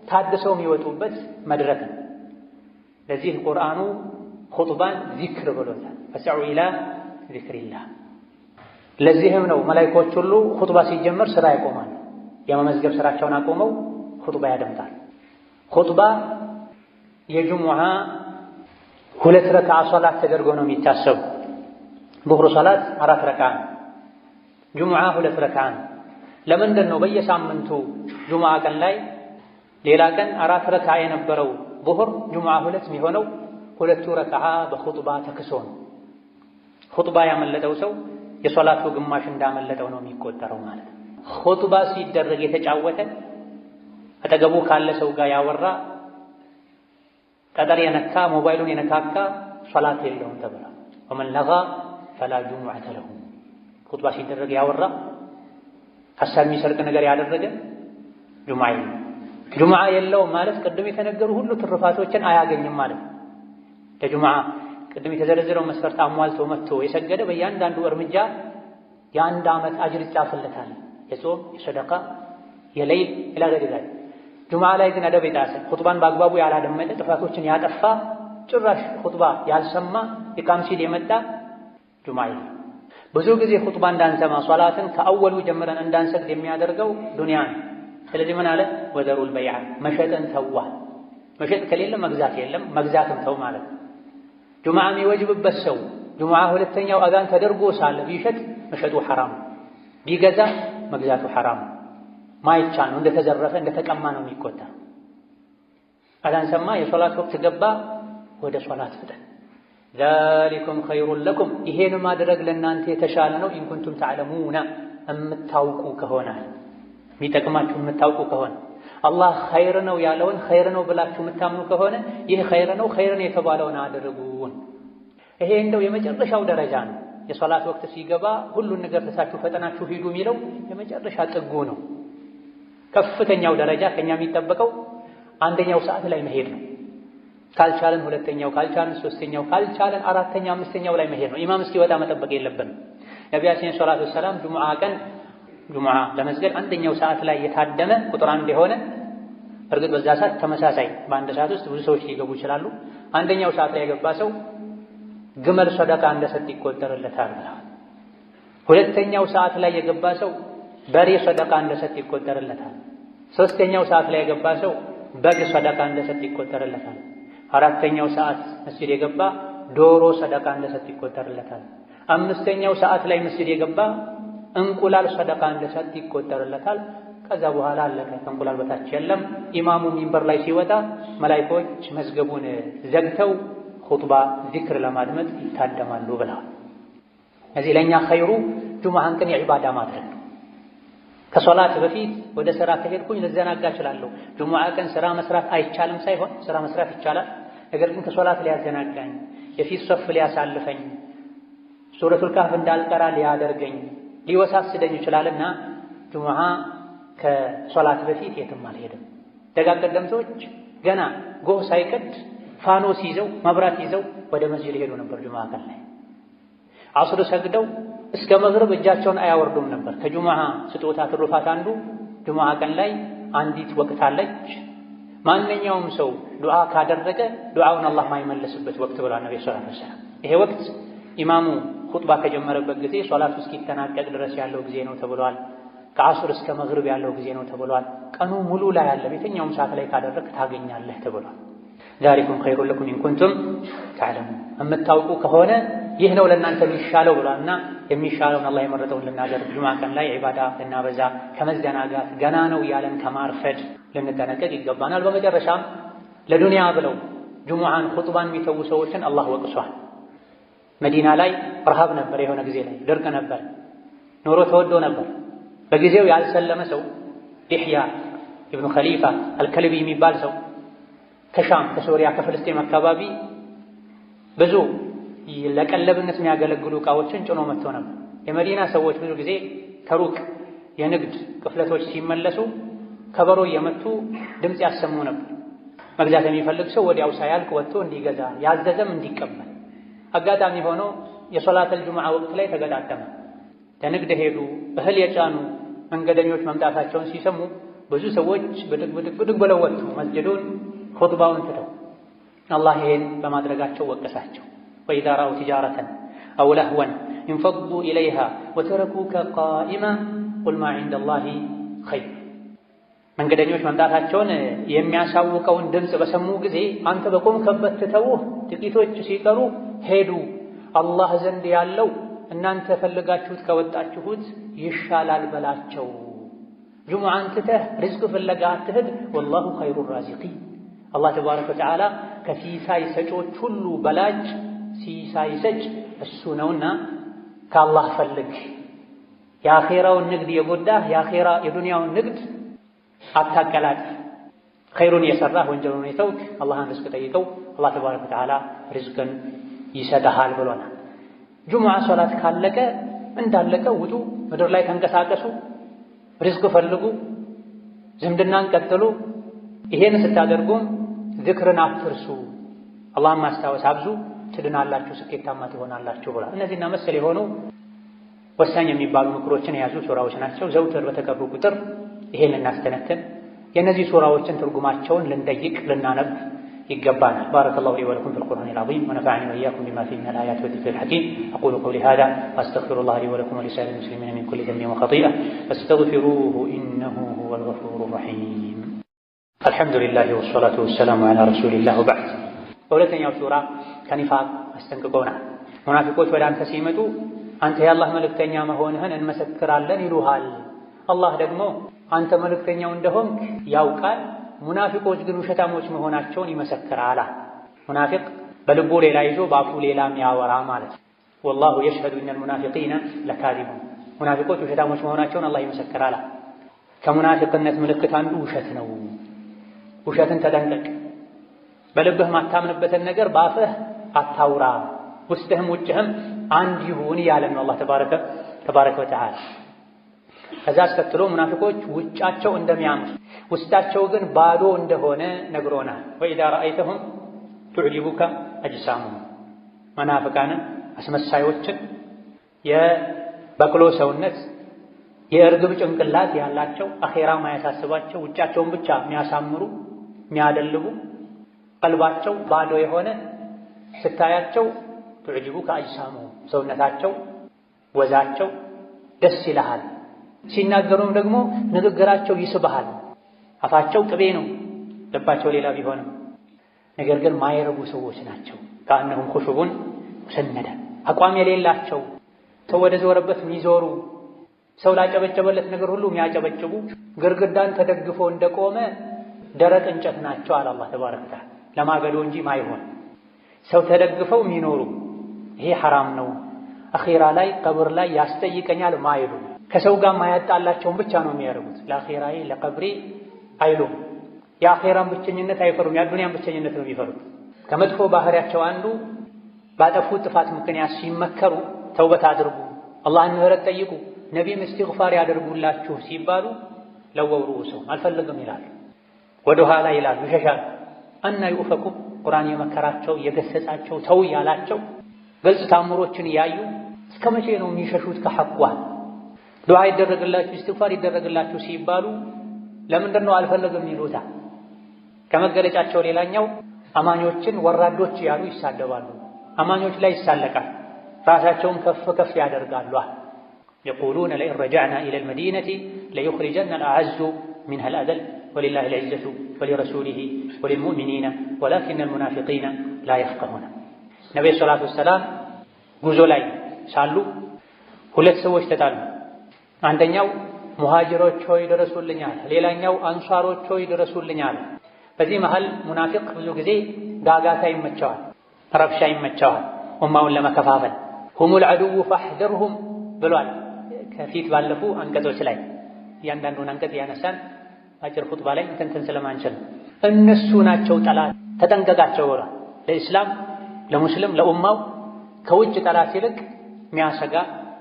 ታድሰው የሚወጡበት መድረክ ነው። ለዚህ ቁርአኑ ኹጥባን ዚክር ብሎታል። ፈስዐው ኢላ ዚክሪላህ። ለዚህም ነው መላኢኮች ሁሉ ኹጥባ ሲጀመር ስራ ያቆማሉ። የመመዝገብ ስራቸውን አቆመው ኹጥባ ያደምጣል። ኹጥባ የጁሙዓ 2 ረክዓ ሶላት ተደርጎ ነው የሚታሰቡ። ዙህር ሶላት 4 ረክዓ፣ ጁሙዓ 2 ረክዓ። ለምንድን ነው በየሳምንቱ ጁሙዓ ቀን ላይ ሌላ ቀን 4 ረክዓ የነበረው ዙህር ጁሙዓ 2 የሚሆነው? 2 ረክዓ በኹጥባ ተክሶ ነው። ኹጥባ ያመለጠው ሰው የሶላቱ ግማሽ እንዳመለጠው ነው የሚቆጠረው ማለት ነው። ኹጥባ ሲደረግ የተጫወተ አጠገቡ ካለ ሰው ጋር ያወራ ጠጠር የነካ ሞባይሉን የነካካ ሶላት የለውም ተብሏል። ወመን ለጋ ፈላ ጁሙዐተ ለሁ። ኹጥባ ሲደረግ ያወራ ሐሳብ የሚሰርቅ ነገር ያደረገ ጁሙዓ የለውም። ጁሙዓ የለውም ማለት ቅድም የተነገሩ ሁሉ ትርፋቶችን አያገኝም ማለት ነው። ለጁሙዓ ቅድም የተዘረዘረው መስፈርት አሟልቶ መጥቶ የሰገደ በእያንዳንዱ እርምጃ የ1 ዓመት አጅር ይጻፍለታል። የጾም የሰደቃ የሌይል ኢላ ገይሪ ዛሊክ። ጁሙዓ ላይ ግን አደብ የጣሰ ኹጥባን በአግባቡ ያላደመጠ ጥፋቶችን ያጠፋ ጭራሽ ኹጥባ ያልሰማ ኢቃም ሲል የመጣ ጁሙዓ የለም። ብዙ ጊዜ ኹጥባ እንዳንሰማ ሶላትን ከአወሉ ጀምረን እንዳንሰግድ የሚያደርገው ዱንያ ነው። ስለዚህ ምን አለ? ወዘሩል በይዓ መሸጥን ተዋ። መሸጥ ከሌለ መግዛት የለም፣ መግዛትም ተው ማለት ነው። ጁሙዓ የሚወጅብበት ሰው ጁሙዓ 2ኛው አዛን ተደርጎ ሳለ ቢሸጥ መሸጡ ሐራም፣ ቢገዛ መግዛቱ ሐራም። ማይቻል ነው፣ እንደተዘረፈ እንደተቀማ ነው የሚቆጠር። አዛን ሰማ፣ የሶላት ወቅት ገባ፣ ወደ ሶላት ፍጠን። ዛሊኩም ኸይሩን ለኩም ይሄን ማድረግ ለእናንተ የተሻለ ነው። ኢን ኩንቱም ተዕለሙና እምታውቁ ከሆነ የሚጠቅማችሁ የምታውቁ ከሆነ አላህ ኸይር ነው ያለውን ኸይር ነው ብላችሁ የምታምኑ ከሆነ ይህ ኸይር ነው፣ ኸይርን የተባለውን አድርጉን። ይሄ እንደው የመጨረሻው ደረጃ ነው። የሶላት ወቅት ሲገባ ሁሉን ነገር ተሳችሁ ፈጠናችሁ ሂዱ የሚለው የመጨረሻ ጥጉ ነው። ከፍተኛው ደረጃ ከኛ የሚጠበቀው አንደኛው ሰዓት ላይ መሄድ ነው። ካልቻለን ሁለተኛው፣ ካልቻለን ሶስተኛው፣ ካልቻለን አራተኛ አምስተኛው ላይ መሄድ ነው። ኢማም እስኪወጣ መጠበቅ የለብንም። ነቢያችን ሰለላሁ ዐለይሂ ወሰለም ጁሙዓ ለመስገድ አንደኛው ሰዓት ላይ የታደመ ቁጥር አንድ የሆነ እርግጥ በዛ ሰዓት ተመሳሳይ በአንድ ሰዓት ውስጥ ብዙ ሰዎች ሊገቡ ይችላሉ። አንደኛው ሰዓት ላይ የገባ ሰው ግመል ሰደቃ እንደሰጥ ይቆጠርለታል ብለዋል። ሁለተኛው ሰዓት ላይ የገባ ሰው በሬ ሰደቃ እንደሰጥ ይቆጠርለታል። ሶስተኛው ሰዓት ላይ የገባ ሰው በግ ሰደቃ እንደሰጥ ይቆጠርለታል። አራተኛው ሰዓት መስጂድ የገባ ዶሮ ሰደቃ እንደሰጥ ይቆጠርለታል። አምስተኛው ሰዓት ላይ መስጂድ የገባ እንቁላል ሰደቃ እንደሰጥ ይቆጠርለታል። ከዛ በኋላ አለቀ። ከእንቁላል በታች የለም። ኢማሙ ሚንበር ላይ ሲወጣ መላኢኮች መዝገቡን ዘግተው ኹጥባ ዚክር ለማድመጥ ይታደማሉ ብለዋል። እዚህ ለእኛ ኸይሩ ጁሙዓን ቀን የዒባዳ ማድረግ ነው። ከሶላት በፊት ወደ ስራ ከሄድኩኝ ልዘናጋ እችላለሁ። ጁሙዓ ቀን ስራ መስራት አይቻልም ሳይሆን ስራ መስራት ይቻላል። ነገር ግን ከሶላት ሊያዘናጋኝ፣ የፊት ሶፍ ሊያሳልፈኝ፣ ሱረቱል ካህፍ እንዳልቀራ ሊያደርገኝ፣ ሊወሳስደኝ ይችላልና ጁሙዓ ከሶላት በፊት የትም አልሄድም። ደጋግ ቀደምቶች ገና ጎህ ሳይቀድ ፋኖስ ይዘው መብራት ይዘው ወደ መስጂድ ሄዱ ነበር። ጁሙዓ ቀን ላይ ዐስር ሰግደው እስከ መግሪብ እጃቸውን አያወርዱም ነበር። ከጁሙዓ ስጦታ ትሩፋት አንዱ ጁሙዓ ቀን ላይ አንዲት ወቅት አለች። ማንኛውም ሰው ዱዓ ካደረገ ዱዓውን አላህ ማይመለስበት ወቅት ብሏል ነብዩ ሰለላሁ ዐለይሂ ወሰለም። ይሄ ወቅት ኢማሙ ኹጥባ ከጀመረበት ጊዜ ሶላቱ እስኪጠናቀቅ ድረስ ያለው ጊዜ ነው ተብሏል። ከዐስር እስከ መግሪብ ያለው ጊዜ ነው ተብሏል። ቀኑ ሙሉ ላይ ያለ የትኛውም ሰዓት ላይ ካደረግ ታገኛለህ ተብሏል። ዛሊኩም ኸይሩን ለኩም ኢን ኩንቱም ተዕለሙን የምታውቁ ከሆነ ይህ ነው ለእናንተ የሚሻለው ብሏልና የሚሻለውን አላህ የመረጠውን ልናደርግ ጁሙዓ ቀን ላይ ዒባዳ ልናበዛ ከመዘናጋት ገና ነው ያለን ከማርፈድ ልንጠነቀቅ ይገባናል። በመጨረሻም ለዱንያ ብለው ጁሙዓን ኹጥባን የሚተዉ ሰዎችን አላህ ወቅሷል። መዲና ላይ ረሃብ ነበር፣ የሆነ ጊዜ ላይ ድርቅ ነበር፣ ኑሮ ተወዶ ነበር። በጊዜው ያልሰለመ ሰው ዲሕያ ኢብኑ ኸሊፋ አልከልቢ የሚባል ሰው ከሻም ከሶሪያ ከፍልስጤም አካባቢ ብዙ ለቀለብነት የሚያገለግሉ ዕቃዎችን ጭኖ መጥቶ ነበር። የመዲና ሰዎች ብዙ ጊዜ ከሩቅ የንግድ ቅፍለቶች ሲመለሱ ከበሮ እየመቱ ድምፅ ያሰሙ ነበር። መግዛት የሚፈልግ ሰው ወዲያው ሳያልቅ ወጥቶ እንዲገዛ ያዘዘም እንዲቀበል። አጋጣሚ ሆኖ የሶላተል ጁሙዓ ወቅት ላይ ተገጣጠመ። ለንግድ ሄዱ። እህል የጫኑ መንገደኞች መምጣታቸውን ሲሰሙ ብዙ ሰዎች ብድግ ብለው ወጡ። መስጅዱን ኹጥባውን ትተው አላህ ይሄን በማድረጋቸው ወቀሳቸው። ወኢዛ ረአው ቲጃረተን አው ለህወን እንፈዱ ኢለይሃ ወተረኩከ ቃኢማ ቁል ማ ዒንደላሂ ኸይር። መንገደኞች መምጣታቸውን የሚያሳውቀውን ድምፅ በሰሙ ጊዜ አንተ በቆምከበት ትተውህ ጥቂቶች ሲቀሩ ሄዱ። አላህ ዘንድ ያለው እናንተ ፈልጋችሁት ከወጣችሁት ይሻላል በላቸው። ጁሙዓን ትተህ ሪዝቅ ፍለጋ አትሂድ። ወላሁ ኸይሩ ራዚቂን። አላህ ተባረከ ወተዓላ ከሲሳይ ሰጮች ሁሉ በላጭ ሲሳይ ሰጭ እሱ ነውና ከአላህ ፈልግ። የአኼራውን ንግድ የጎዳህ የዱንያውን ንግድ አታቀላጥ። ኸይሩን የሰራህ ወንጀሉን የተውክ አላህን ሪዝቅ ጠይቀው፣ አላህ ተባረከ ወተዓላ ሪዝቅን ይሰጥሃል ብሎናል። ጁሙዓ ሶላት ካለቀ እንዳለቀ ውጡ፣ ምድር ላይ ተንቀሳቀሱ፣ ሪዝቅ ፈልጉ፣ ዝምድናን ቀጥሉ። ይሄን ስታደርጉም ዝክርን አትርሱ፣ አላህን ማስታወስ አብዙ፣ ትድናላችሁ፣ ስኬታማ ትሆናላችሁ ብሏል። እነዚህና መሰል የሆኑ ወሳኝ የሚባሉ ምክሮችን የያዙ ሱራዎች ናቸው። ዘውትር በተቀሩ ቁጥር ይሄን ልናስተነትን የእነዚህ ሱራዎችን ትርጉማቸውን ልንጠይቅ ልናነብ ይገባናል። ባረከላሁ ሊ ወለኩም ፊል ቁርአኒል ዐዚም ወነፈዐኒ ወኢያኩም ቢማ ፊሂ ሚነል አያቲ ወዚክሪል ሐኪም አቁሉ ቀውሊ ሃዛ ወአስተግፊሩላህ ሊ ወለኩም ወሊሳኢሪል ሙስሊሚና ሚን ኩሊ ዘንቢን ወኸጢአ ፈስተግፊሩሁ ኢነሁ ሁወል ገፉሩር ረሒም። አልሐምዱሊላህ ወሰላቱ ወሰላሙ ዐላ ረሱሊላህ ወበዕድ። በሁለተኛው ሱራ ከኒፋቅ አስጠንቅቆናል። ሙናፊቆች ወደ አንተ ሲመጡ አንተ የአላህ መልእክተኛ መሆንህን እንመሰክራለን ይሉሃል። አላህ ደግሞ አንተ መልእክተኛው እንደሆንክ ያውቃል፣ ሙናፊቆች ግን ውሸታሞች መሆናቸውን ይመሰክራል። ሙናፊቅ በልቡ ሌላ ይዞ ባፉ ሌላ የሚያወራ ማለት ነው። ወላሁ የሽሀዱ ኢነል ሙናፊቂነ ለካዚቡን ሙናፊቆች ውሸታሞች መሆናቸውን አላህ ይመሰክራል። ከሙናፊቅነት ምልክት አንዱ ውሸት ነው። ውሸትን ተጠንቀቅ። በልብህ ማታምንበትን ነገር በአፍህ አታውራ፣ ውስጥህም ውጭህም አንድ ይሁን እያለ ነው አላህ ተባረከ ወተዓላ። ከዛ አስከትሎ ሙናፊቆች ውጫቸው እንደሚያምር ውስጣቸው ግን ባዶ እንደሆነ ነግሮናል። ወኢዛ ረአይተሁም ቱዕጂቡከ አጅሳሙሁም መናፍቃንን አስመሳዮችን የበቅሎ ሰውነት የእርግብ ጭንቅላት ያላቸው አኼራ ማያሳስባቸው ውጫቸውን ብቻ የሚያሳምሩ የሚያደልቡ ቀልባቸው ባዶ የሆነ ስታያቸው ቱዕጂቡከ አጅሳሙሁም ሰውነታቸው ወዛቸው ደስ ይልሃል። ሲናገሩም ደግሞ ንግግራቸው ይስብሃል። አፋቸው ቅቤ ነው፣ ልባቸው ሌላ ቢሆንም ነገር ግን ማይረቡ ሰዎች ናቸው። ከአነሁም ኹሹቡን ሙሰነዳ አቋም የሌላቸው ሰው ወደ ዞረበት የሚዞሩ ሰው ላጨበጨበለት ነገር ሁሉ የሚያጨበጭቡ ግርግዳን ተደግፎ እንደቆመ ደረቅ እንጨት ናቸው አለ አላህ ተባረከ ወተዓላ። ለማገዶ እንጂ ማይሆን ሰው ተደግፈው የሚኖሩ ይሄ ሐራም ነው፣ አኺራ ላይ ቀብር ላይ ያስጠይቀኛል ማይሉ ከሰው ጋር ማያጣላቸውን ብቻ ነው የሚያደርጉት። ለአኺራዬ ለቀብሬ አይሉም። የአኺራን ብቸኝነት አይፈሩም፣ የአዱንያን ብቸኝነት ነው የሚፈሩት። ከመጥፎ ባህሪያቸው አንዱ ባጠፉት ጥፋት ምክንያት ሲመከሩ ተውበት አድርጉ፣ አላህን ምህረት ጠይቁ፣ ነቢይም እስትግፋር ያደርጉላችሁ ሲባሉ ለወው ሩኡሰሁም አልፈልግም ይላሉ፣ ወደ ኋላ ይላሉ፣ ይሸሻሉ። አና ዩኡፈኩም ቁርአን የመከራቸው የገሰጻቸው ተው ያላቸው ግልጽ ታምሮችን እያዩ እስከ መቼ ነው የሚሸሹት ከሐቋ? ዱዓ ይደረግላችሁ እስትግፋር ይደረግላችሁ ሲባሉ ለምንድን ነው አልፈልግም ይሉታ? ከመገለጫቸው ሌላኛው አማኞችን ወራዶች ያሉ ይሳደባሉ፣ አማኞች ላይ ይሳለቃል፣ ራሳቸውን ከፍ ከፍ ያደርጋሉ። የቁሉነ ለኢን ረጀዕና ኢለል መዲነቲ ለዩኽሪጀነ አልአዐዙ ሚንሀል አዘል ወሊላሂ አልዒዘቱ ወሊረሱሊሂ ወሊልሙእሚኒነ ወላኪነል ሙናፊቂነ ላ የፍቀሁነ። ነቢዩ ሰላቱ ወሰላም ጉዞ ላይ ሳሉ ሁለት ሰዎች ተጣሉ። አንደኛው ሙሃጅሮች ሆይ ድረሱልኝ አለ፣ ሌላኛው አንሷሮች ሆይ ድረሱልኝ አለ። በዚህ መሃል ሙናፊቅ ብዙ ጊዜ ጋጋታ ይመቸዋል፣ ረብሻ ይመቸዋል፣ ኡማውን ለመከፋፈል። ሁሙል ዐዱው ፈሕዘርሁም ብሏል ከፊት ባለፉ አንቀጾች ላይ። እያንዳንዱን አንቀጽ ያነሳን አጭር ኹጥባ ላይ እንትን ስለማንችል እነሱ ናቸው ጠላት ተጠንቀቃቸው ብሏል። ለኢስላም ለሙስሊም ለኡማው ከውጭ ጠላት ይልቅ የሚያሰጋ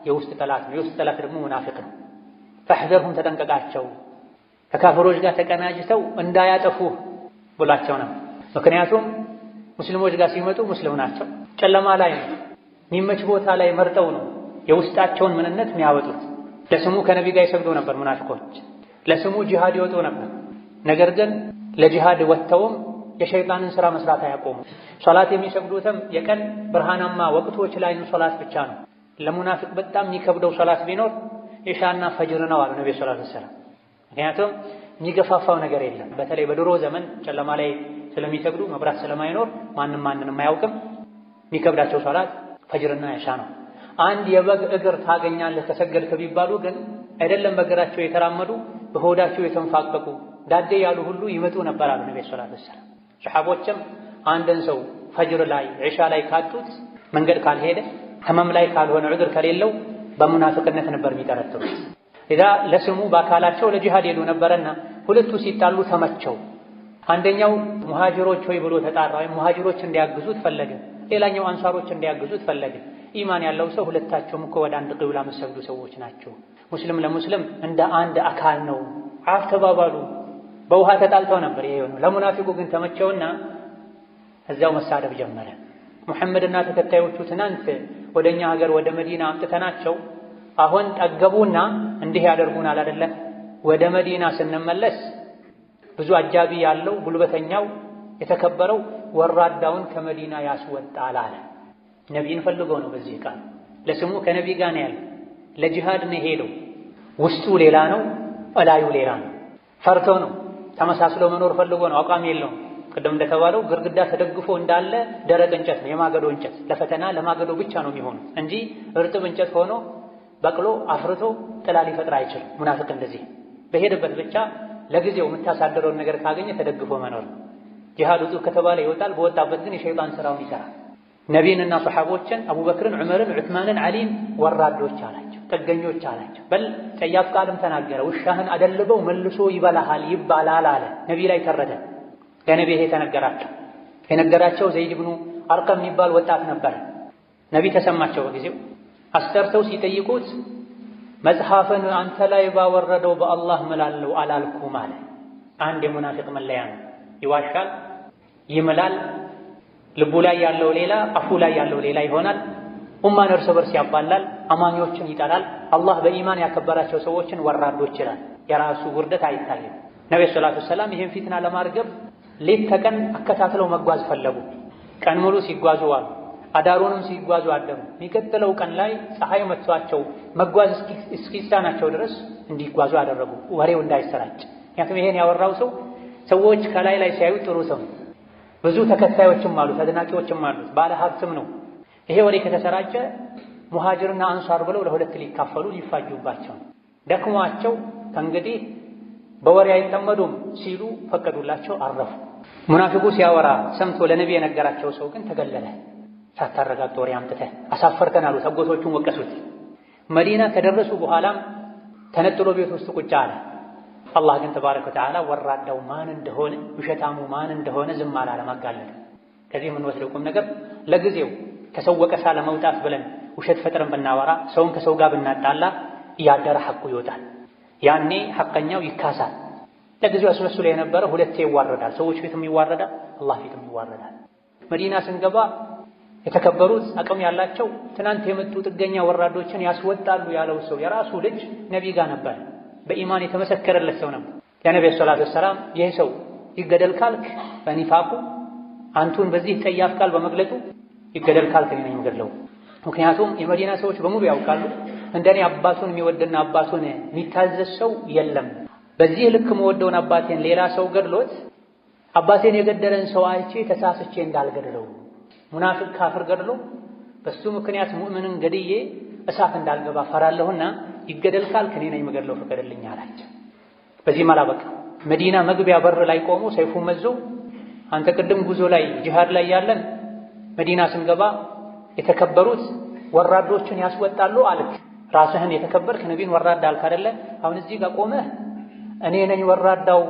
የውስጥ ጠላት ነው። የውስጥ ጠላት ደግሞ ሙናፊቅ ነው። ፈሕዘርሁም ተጠንቀቃቸው፣ ከካፍሮች ጋር ተቀናጅተው እንዳያጠፉ ብሏቸው ነው። ምክንያቱም ሙስሊሞች ጋር ሲመጡ ሙስሊም ናቸው፣ ጨለማ ላይ ነው፣ የሚመች ቦታ ላይ መርጠው ነው የውስጣቸውን ምንነት የሚያወጡት። ለስሙ ከነቢ ጋር ይሰግዱ ነበር ሙናፊቆች፣ ለስሙ ጂሃድ ይወጡ ነበር። ነገር ግን ለጂሃድ ወጥተውም የሸይጣንን ሥራ መስራት አያቆሙ። ሶላት የሚሰግዱትም የቀን ብርሃናማ ወቅቶች ላይ ሶላት ብቻ ነው። ለሙናፊቅ በጣም የሚከብደው ሶላት ቢኖር ኢሻና ፈጅር ነው አሉ ነብዩ ሰለላሁ ዐለይሂ ወሰለም። ምክንያቱም የሚገፋፋው ነገር የለም። በተለይ በድሮ ዘመን ጨለማ ላይ ስለሚሰግዱ መብራት ስለማይኖር ማንንም አያውቅም። የሚከብዳቸው ሶላት ፈጅርና ኢሻ ነው። አንድ የበግ እግር ታገኛለህ ከሰገድክ ቢባሉ ግን አይደለም በእግራቸው የተራመዱ በሆዳቸው የተንፋቀቁ ዳዴ ያሉ ሁሉ ይመጡ ነበር አሉ ነብዩ ሰለላሁ ዐለይሂ ወሰለም። ሰሐቦችም አንድን ሰው ፈጅር ላይ ኢሻ ላይ ካጡት መንገድ ካልሄደ ህመም ላይ ካልሆነ ዑድር ከሌለው በሙናፊቅነት ነበር የሚጠረጥሩት። ኢዛ ለስሙ በአካላቸው ለጂሃድ ሄዱ ነበርና ሁለቱ ሲጣሉ ተመቸው። አንደኛው ሙሃጅሮች ሆይ ብሎ ተጣራ፣ ወይም ሙሃጅሮች እንዲያግዙት ፈለገ። ሌላኛው አንሳሮች እንዲያግዙት ፈለገ። ኢማን ያለው ሰው ሁለታቸውም እኮ ወደ አንድ ቂብላ የሚሰግዱ ሰዎች ናቸው፣ ሙስሊም ለሙስሊም እንደ አንድ አካል ነው፣ አፍ ተባባሉ። በውሃ ተጣልተው ነበር ይሄ ነው። ለሙናፊቁ ግን ተመቸውና እዚያው መሳደብ ጀመረ። ሙሐመድና ተከታዮቹ ትናንት ወደኛ ሀገር ወደ መዲና አምጥተናቸው አሁን ጠገቡና እንዲህ ያደርጉናል አይደለ? ወደ መዲና ስንመለስ ብዙ አጃቢ ያለው ጉልበተኛው የተከበረው ወራዳውን ከመዲና ያስወጣል አለ። ነቢይን ፈልገው ነው። በዚህ ቃል ለስሙ ከነቢይ ጋር ነው ያለው። ለጂሃድ ነው ሄደው፣ ውስጡ ሌላ ነው፣ እላዩ ሌላ ነው። ፈርቶ ነው፣ ተመሳስሎ መኖር ፈልጎ ነው። አቋም የለውም። ቅድም እንደተባለው ግርግዳ ተደግፎ እንዳለ ደረቅ እንጨት ነው፣ የማገዶ እንጨት። ለፈተና ለማገዶ ብቻ ነው የሚሆኑት እንጂ እርጥብ እንጨት ሆኖ በቅሎ አፍርቶ ጥላ ሊፈጥር አይችልም። ሙናፊቅ እንደዚህ በሄደበት ብቻ ለጊዜው የምታሳደረውን ነገር ካገኘ ተደግፎ መኖር። ጂሃድ ውጡ ከተባለ ይወጣል። በወጣበት ግን የሸይጣን ስራውን ይሰራል። ነቢይንና ሰሐቦችን አቡበክርን፣ ዑመርን፣ ዑስማንን፣ ዓሊን ወራዶች አላቸው፣ ጥገኞች አላቸው። በል ጸያፍ ቃልም ተናገረ። ውሻህን አደልበው መልሶ ይበላሃል ይባላል አለ። ነቢይ ላይ ተረደ። ለነቢይ ይሄ ተነገራቸው። የነገራቸው ዘይድ ብኑ አርቀም የሚባል ወጣት ነበር። ነቢይ ተሰማቸው። በጊዜው አስጠርተው ሲጠይቁት መጽሐፍን አንተ ላይ ባወረደው በአላህ እምላለሁ አላልኩም አለ። አንድ የሙናፊቅ መለያ ነው። ይዋሻል፣ ይምላል። ልቡ ላይ ያለው ሌላ፣ አፉ ላይ ያለው ሌላ ይሆናል። ኡማን እርስ በርስ ያባላል፣ አማኞችን ይጠላል። አላህ በኢማን ያከበራቸው ሰዎችን ወራዶች ይላል። የራሱ ውርደት አይታይም። ነብዩ ሰለላሁ ዐለይሂ ወሰለም ይህን ፊትና ለማርገብ ሌት ተቀን አከታትለው መጓዝ ፈለጉ። ቀን ሙሉ ሲጓዙ ዋሉ፣ አዳሩንም ሲጓዙ አደሩ። የሚቀጥለው ቀን ላይ ፀሐይ መጥቷቸው መጓዝ እስኪሳናቸው ድረስ እንዲጓዙ አደረጉ፣ ወሬው እንዳይሰራጭ። ምክንያቱም ይሄን ያወራው ሰው ሰዎች ከላይ ላይ ሲያዩ ጥሩ ሰው፣ ብዙ ተከታዮችም አሉት፣ አድናቂዎችም አሉት፣ ባለ ሀብትም ነው። ይሄ ወሬ ከተሰራጨ ሙሃጅርና አንሷር ብለው ለሁለት ሊካፈሉ ሊፋጁባቸው፣ ደክሟቸው ከእንግዲህ በወሬ አይጠመዱም ሲሉ ፈቀዱላቸው፣ አረፉ። ሙናፊቁ ሲያወራ ሰምቶ ለነቢይ የነገራቸው ሰው ግን ተገለለ። ሳታረጋግጥ ወሬ አምጥተህ አሳፈርከን አሉት። አጎቶቹን ወቀሱት። መዲና ከደረሱ በኋላም ተነጥሎ ቤት ውስጥ ቁጭ አለ። አላህ ግን ተባረከ ወተዓላ ወራዳው ማን እንደሆነ ውሸታሙ ማን እንደሆነ ዝም አላለም፣ አጋለጠ። ከዚህ የምንወስደው ቁም ነገር ለጊዜው ከሰው ወቀሳ ለመውጣት ብለን ውሸት ፈጥረን ብናወራ፣ ሰውን ከሰው ጋር ብናጣላ እያደረ ሐቁ ይወጣል። ያኔ ሐቀኛው ይካሳል። ለጊዜው አስመስሎ የነበረ ሁለቴ ይዋረዳል። ሰዎች ፊትም ይዋረዳል፣ አላህ ፊትም ይዋረዳል። መዲና ስንገባ የተከበሩት አቅም ያላቸው ትናንት የመጡ ጥገኛ ወራዶችን ያስወጣሉ ያለው ሰው የራሱ ልጅ ነቢይ ጋር ነበር። በኢማን የተመሰከረለት ሰው ነበር። ለነብዩ ሰለላሁ ዐለይሂ ወሰለም ይህ ሰው ይገደል ካልክ በኒፋቁ አንቱን በዚህ ጠያፍ ቃል በመግለጡ ይገደል ካልክ እኔ ነኝ የምገድለው። ምክንያቱም የመዲና ሰዎች በሙሉ ያውቃሉ እንደኔ አባቱን የሚወድና አባቱን የሚታዘዝ ሰው የለም። በዚህ ልክ መወደውን አባቴን ሌላ ሰው ገድሎት አባቴን የገደለን ሰው አይቼ ተሳስቼ እንዳልገድለው፣ ሙናፊቅ ካፍር ገድሎ በሱ ምክንያት ሙእምንን ገድዬ እሳት እንዳልገባ ፈራለሁና ይገደል ካልክ እኔ ነኝ የምገድለው ፍቀድልኝ አላቸው። በዚህ አላበቃ። መዲና መግቢያ በር ላይ ቆሞ ሰይፉ መዞ አንተ ቅድም ጉዞ ላይ ጂሃድ ላይ ያለን መዲና ስንገባ የተከበሩት ወራዶችን ያስወጣሉ አልክ። ራስህን የተከበርክ ነቢይን ወራዳ አልክ አይደለ? አሁን እዚህ ጋር ቆመህ እኔ ነኝ ወራዳው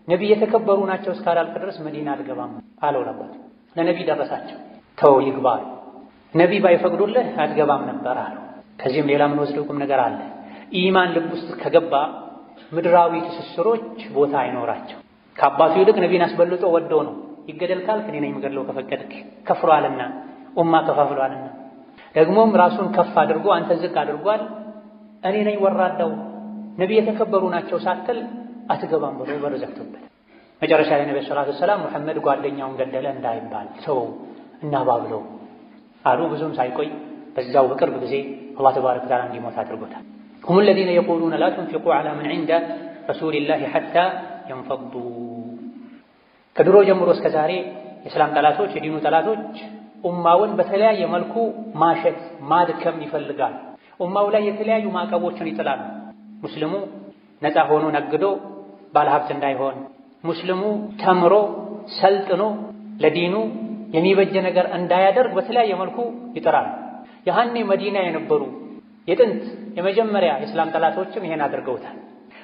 ነቢይ የተከበሩ ናቸው እስካላልክ ድረስ መዲና አልገባም አለው። ለባት ለነቢይ ደረሳቸው። ተው ይግባ። ነቢይ ባይፈቅዱልህ አትገባም ነበር አለው። ከዚህም ሌላ ምን ወስደው ቁም ነገር አለ። ኢማን ልብ ውስጥ ከገባ ምድራዊ ትስስሮች ቦታ አይኖራቸው። ከአባቱ ይልቅ ነቢይን አስበልጦ ወዶ ነው። ይገደል ካልክ እኔ ነኝ የምገድለው ከፈቀድክ። ከፍሯልና ኡማ ከፋፍሏልና ደግሞም ራሱን ከፍ አድርጎ አንተ ዝቅ አድርጓል። እኔ ነኝ ወራዳው ነቢይ የተከበሩ ናቸው ሳትል አትገባም ብሎ በር ዘግቶበት መጨረሻ ላይ ነብዩ ሰለላሁ ዐለይሂ ወሰለም መሐመድ ጓደኛውን ገደለ እንዳይባል ሰው እናባብለው አሉ። ብዙም ሳይቆይ በዛው በቅርብ ጊዜ አላህ ተባረከ ወተዓላ እንዲሞት አድርጎታል። هم الذين يقولون لا تنفقوا على من عند رسول الله حتى ينفضوا። ከድሮ ጀምሮ እስከ ዛሬ የእስላም ጠላቶች የዲኑ ጠላቶች ኡማውን በተለያየ መልኩ ማሸት ማድከም ይፈልጋል። ኡማው ላይ የተለያዩ ማዕቀቦችን ይጥላሉ። ሙስሊሙ ነፃ ሆኖ ነግዶ ባለሀብት እንዳይሆን፣ ሙስሊሙ ተምሮ ሰልጥኖ ለዲኑ የሚበጀ ነገር እንዳያደርግ በተለያየ መልኩ ይጥራሉ። ያኔ መዲና የነበሩ የጥንት የመጀመሪያ የእስላም ጠላቶችም ይሄን አድርገውታል።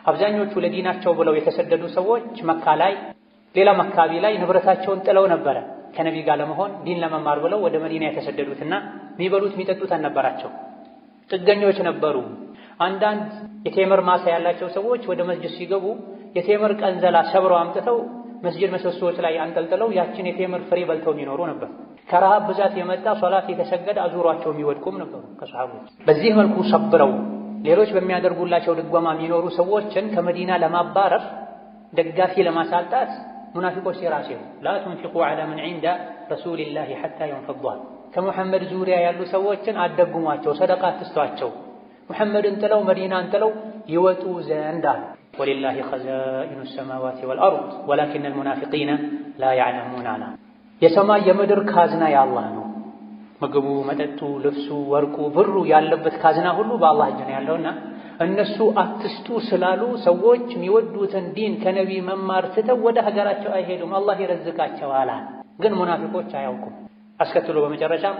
አብዛኞቹ ለዲናቸው ብለው የተሰደዱ ሰዎች መካ ላይ ሌላም አካባቢ ላይ ንብረታቸውን ጥለው ነበረ ከነቢ ጋር ለመሆን ዲን ለመማር ብለው ወደ መዲና የተሰደዱትና የሚበሉት የሚጠጡት አልነበራቸው። ጥገኞች ነበሩ። አንዳንድ የቴምር ማሳ ያላቸው ሰዎች ወደ መስጂድ ሲገቡ የቴምር ቀንዘላ ሰብረው አምጥተው መስጂድ ምሰሶዎች ላይ አንጠልጥለው ያችን የቴምር ፍሬ በልተው የሚኖሩ ነበር። ከረሃብ ብዛት የመጣ ሶላት የተሰገደ አዙሯቸው የሚወድቁም ነበሩ ከሰሃቦች። በዚህ መልኩ ሰብረው ሌሎች በሚያደርጉላቸው ድጓማ የሚኖሩ ሰዎችን ከመዲና ለማባረር ደጋፊ ለማሳጣት ሙናፊቆች ሲራሲሩ ላ ትንፊቁ ዐላ መን ዒንደ ረሱሊላሂ ሐታ የንፈዷ። ከሙሐመድ ዙሪያ ያሉ ሰዎችን አደጉሟቸው፣ ሰደቃ አትስጧቸው፣ ሙሐመድን ጥለው መዲናን ጥለው ይወጡ ዘንድ አሉ። ወሊላሂ ኸዛኢኑ ሰማዋቲ ወልአርድ ወላኪነ አልሙናፊቂነ ላ ያዕለሙን አላ። የሰማይ የምድር ካዝና የአላህ ነው። ምግቡ፣ መጠጡ፣ ልብሱ፣ ወርቁ፣ ብሩ ያለበት ካዝና ሁሉ በአላህ እጅ ነው ያለውና እነሱ አትስጡ ስላሉ ሰዎች የሚወዱትን ዲን ከነቢይ መማር ትተው ወደ ሀገራቸው አይሄዱም፣ አላህ ይረዝቃቸዋል። ግን ሙናፊቆች አያውቁም። አስከትሎ በመጨረሻም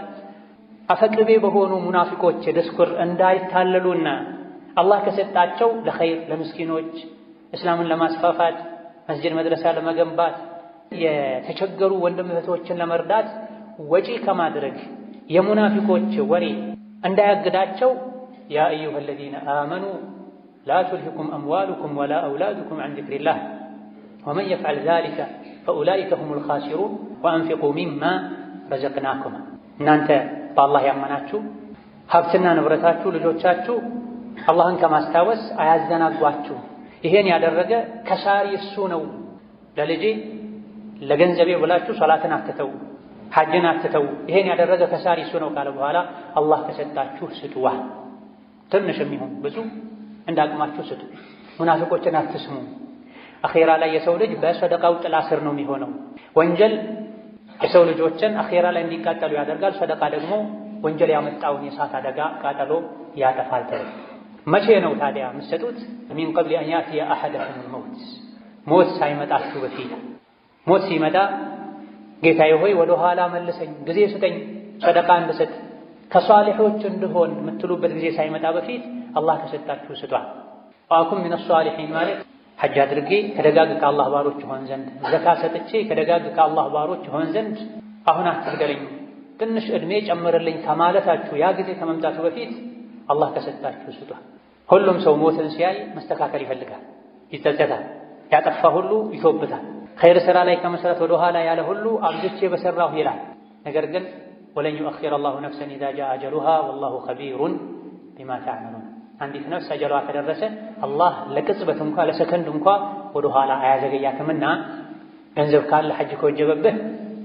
አፈቅቤ በሆኑ ሙናፊቆች ድስኩር እንዳይታለሉና አላህ ከሰጣቸው ለኸይር ለምስኪኖች እስላምን ለማስፋፋት መስጂድ መድረሳ ለመገንባት የተቸገሩ ወንድም እህቶችን ለመርዳት ወጪ ከማድረግ የሙናፊቆች ወሬ እንዳያግዳቸው ያ አዩሃ አለዚነ አመኑ ላ ቱልሂኩም አምዋሉኩም ወላ አውላዱኩም ዐን ዚክሪላህ ወመን የፍዐል ዛሊከ ፈኡላኢከ ሁሙል ኻሲሩን ወአንፊቁ ሚማ ረዘቅናኩም። እናንተ በአላህ ያመናችሁ ሀብትና ንብረታችሁ ልጆቻችሁ አላህን ከማስታወስ አያዘናጓችሁ። ይሄን ያደረገ ከሳሪ እሱ ነው። ለልጄ ለገንዘቤ ብላችሁ ሶላትን አትተው፣ ሐጅን አትተው። ይሄን ያደረገ ከሳሪ እሱ ነው ካለ በኋላ አላህ ከሰጣችሁ ስጡዋ፣ ትንሽም ይሁን ብዙ እንዳቅማችሁ ስጡ። ሙናፊቆችን አትስሙ። አኼራ ላይ የሰው ልጅ በሰደቃው ጥላ ስር ነው የሚሆነው። ወንጀል የሰው ልጆችን አኼራ ላይ እንዲቃጠሉ ያደርጋል። ሰደቃ ደግሞ ወንጀል ያመጣውን የእሳት አደጋ ቃጠሎ ያጠፋል። መቼ ነው ታዲያ የምትሰጡት? ሚን ቀብሊ አን ያእቲየ አሐደኩሙል መውት፣ ሞት ሳይመጣችሁ በፊት። ሞት ሲመጣ ጌታዬ ሆይ ወደ ኋላ መልሰኝ፣ ጊዜ ስጠኝ፣ ሰደቃ እንድሰጥ ከሷሊሖች እንድሆን የምትሉበት ጊዜ ሳይመጣ በፊት አላህ ከሰጣችሁ ስጧል። ወአኩን ሚነ ሷሊሒን ማለት ሐጅ አድርጌ ከደጋግ ከአላህ ባሮች ሆን ዘንድ፣ ዘካ ሰጥቼ ከደጋግ ከአላህ ባሮች ሆን ዘንድ አሁን አትግደለኝ፣ ትንሽ ዕድሜ ጨምርልኝ ከማለታችሁ ያ ጊዜ ከመምጣቱ በፊት አላህ ከሰጣችሁ ስጧል። ሁሉም ሰው ሞትን ሲያይ መስተካከል ይፈልጋል፣ ይጸጸታል። ያጠፋ ሁሉ ይቶብታል። ኸይር ሥራ ላይ ከመስራት ወደ ኋላ ያለ ሁሉ አብዝቼ በሰራሁ ይላል። ነገር ግን ወለን ዩአኺረ አላሁ ነፍሰን ኢዛ ጃአ አጀሉሃ ወላሁ ኸቢሩን ቢማ ተዕመሉን። አንዲት ነፍስ አጀሏ ከደረሰ አላህ ለቅጽበት እንኳ ለሰከንድ እንኳ ወደ ኋላ አያዘገያትምና ገንዘብ ካለ ሐጅ ከወጀበብህ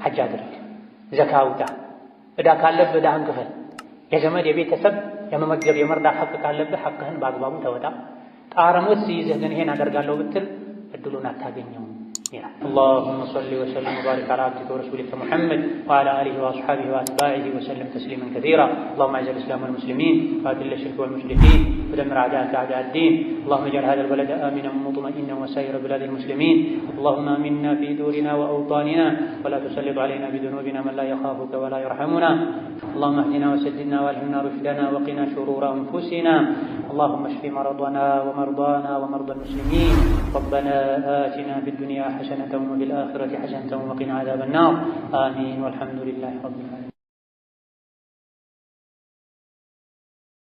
ሐጅ አድርግ፣ ዘካ አውጣ፣ ዕዳ ካለብህ ዕዳህን ክፈል፣ የዘመድ የቤተሰብ የመመገብ የመርዳት ሐቅ ካለብህ ሐቅህን በአግባቡ ተወጣ። ጣረ ሞት ሲይዝህ ግን ይሄን አደርጋለሁ ብትል እድሉን አታገኘውም ይላል። اللهم صل وسلم وبارك على عبدك ورسولك محمد وعلى آله وأصحابه وأتباعه وسلم تسليما كثيرا. اللهم أعز الإسلام والمسلمين وأذل الشرك والمشركين ودمر أعداءك أعداء الدين. اللهم اجعل هذا البلد آمنا مطمئنا وسائر بلاد المسلمين. اللهم آمنا في دورنا وأوطاننا ولا تسلط علينا بذنوبنا من لا يخافك ولا يرحمنا. اللهم اهدنا وسددنا والهمنا رشدنا وقنا شرور أنفسنا. اللهم اشف مرضنا ومرضانا ومرضى المسلمين. ربنا آتنا في الدنيا حسنة وفي الآخرة حسنة وقنا عذاب النار. آمين والحمد لله رب العالمين.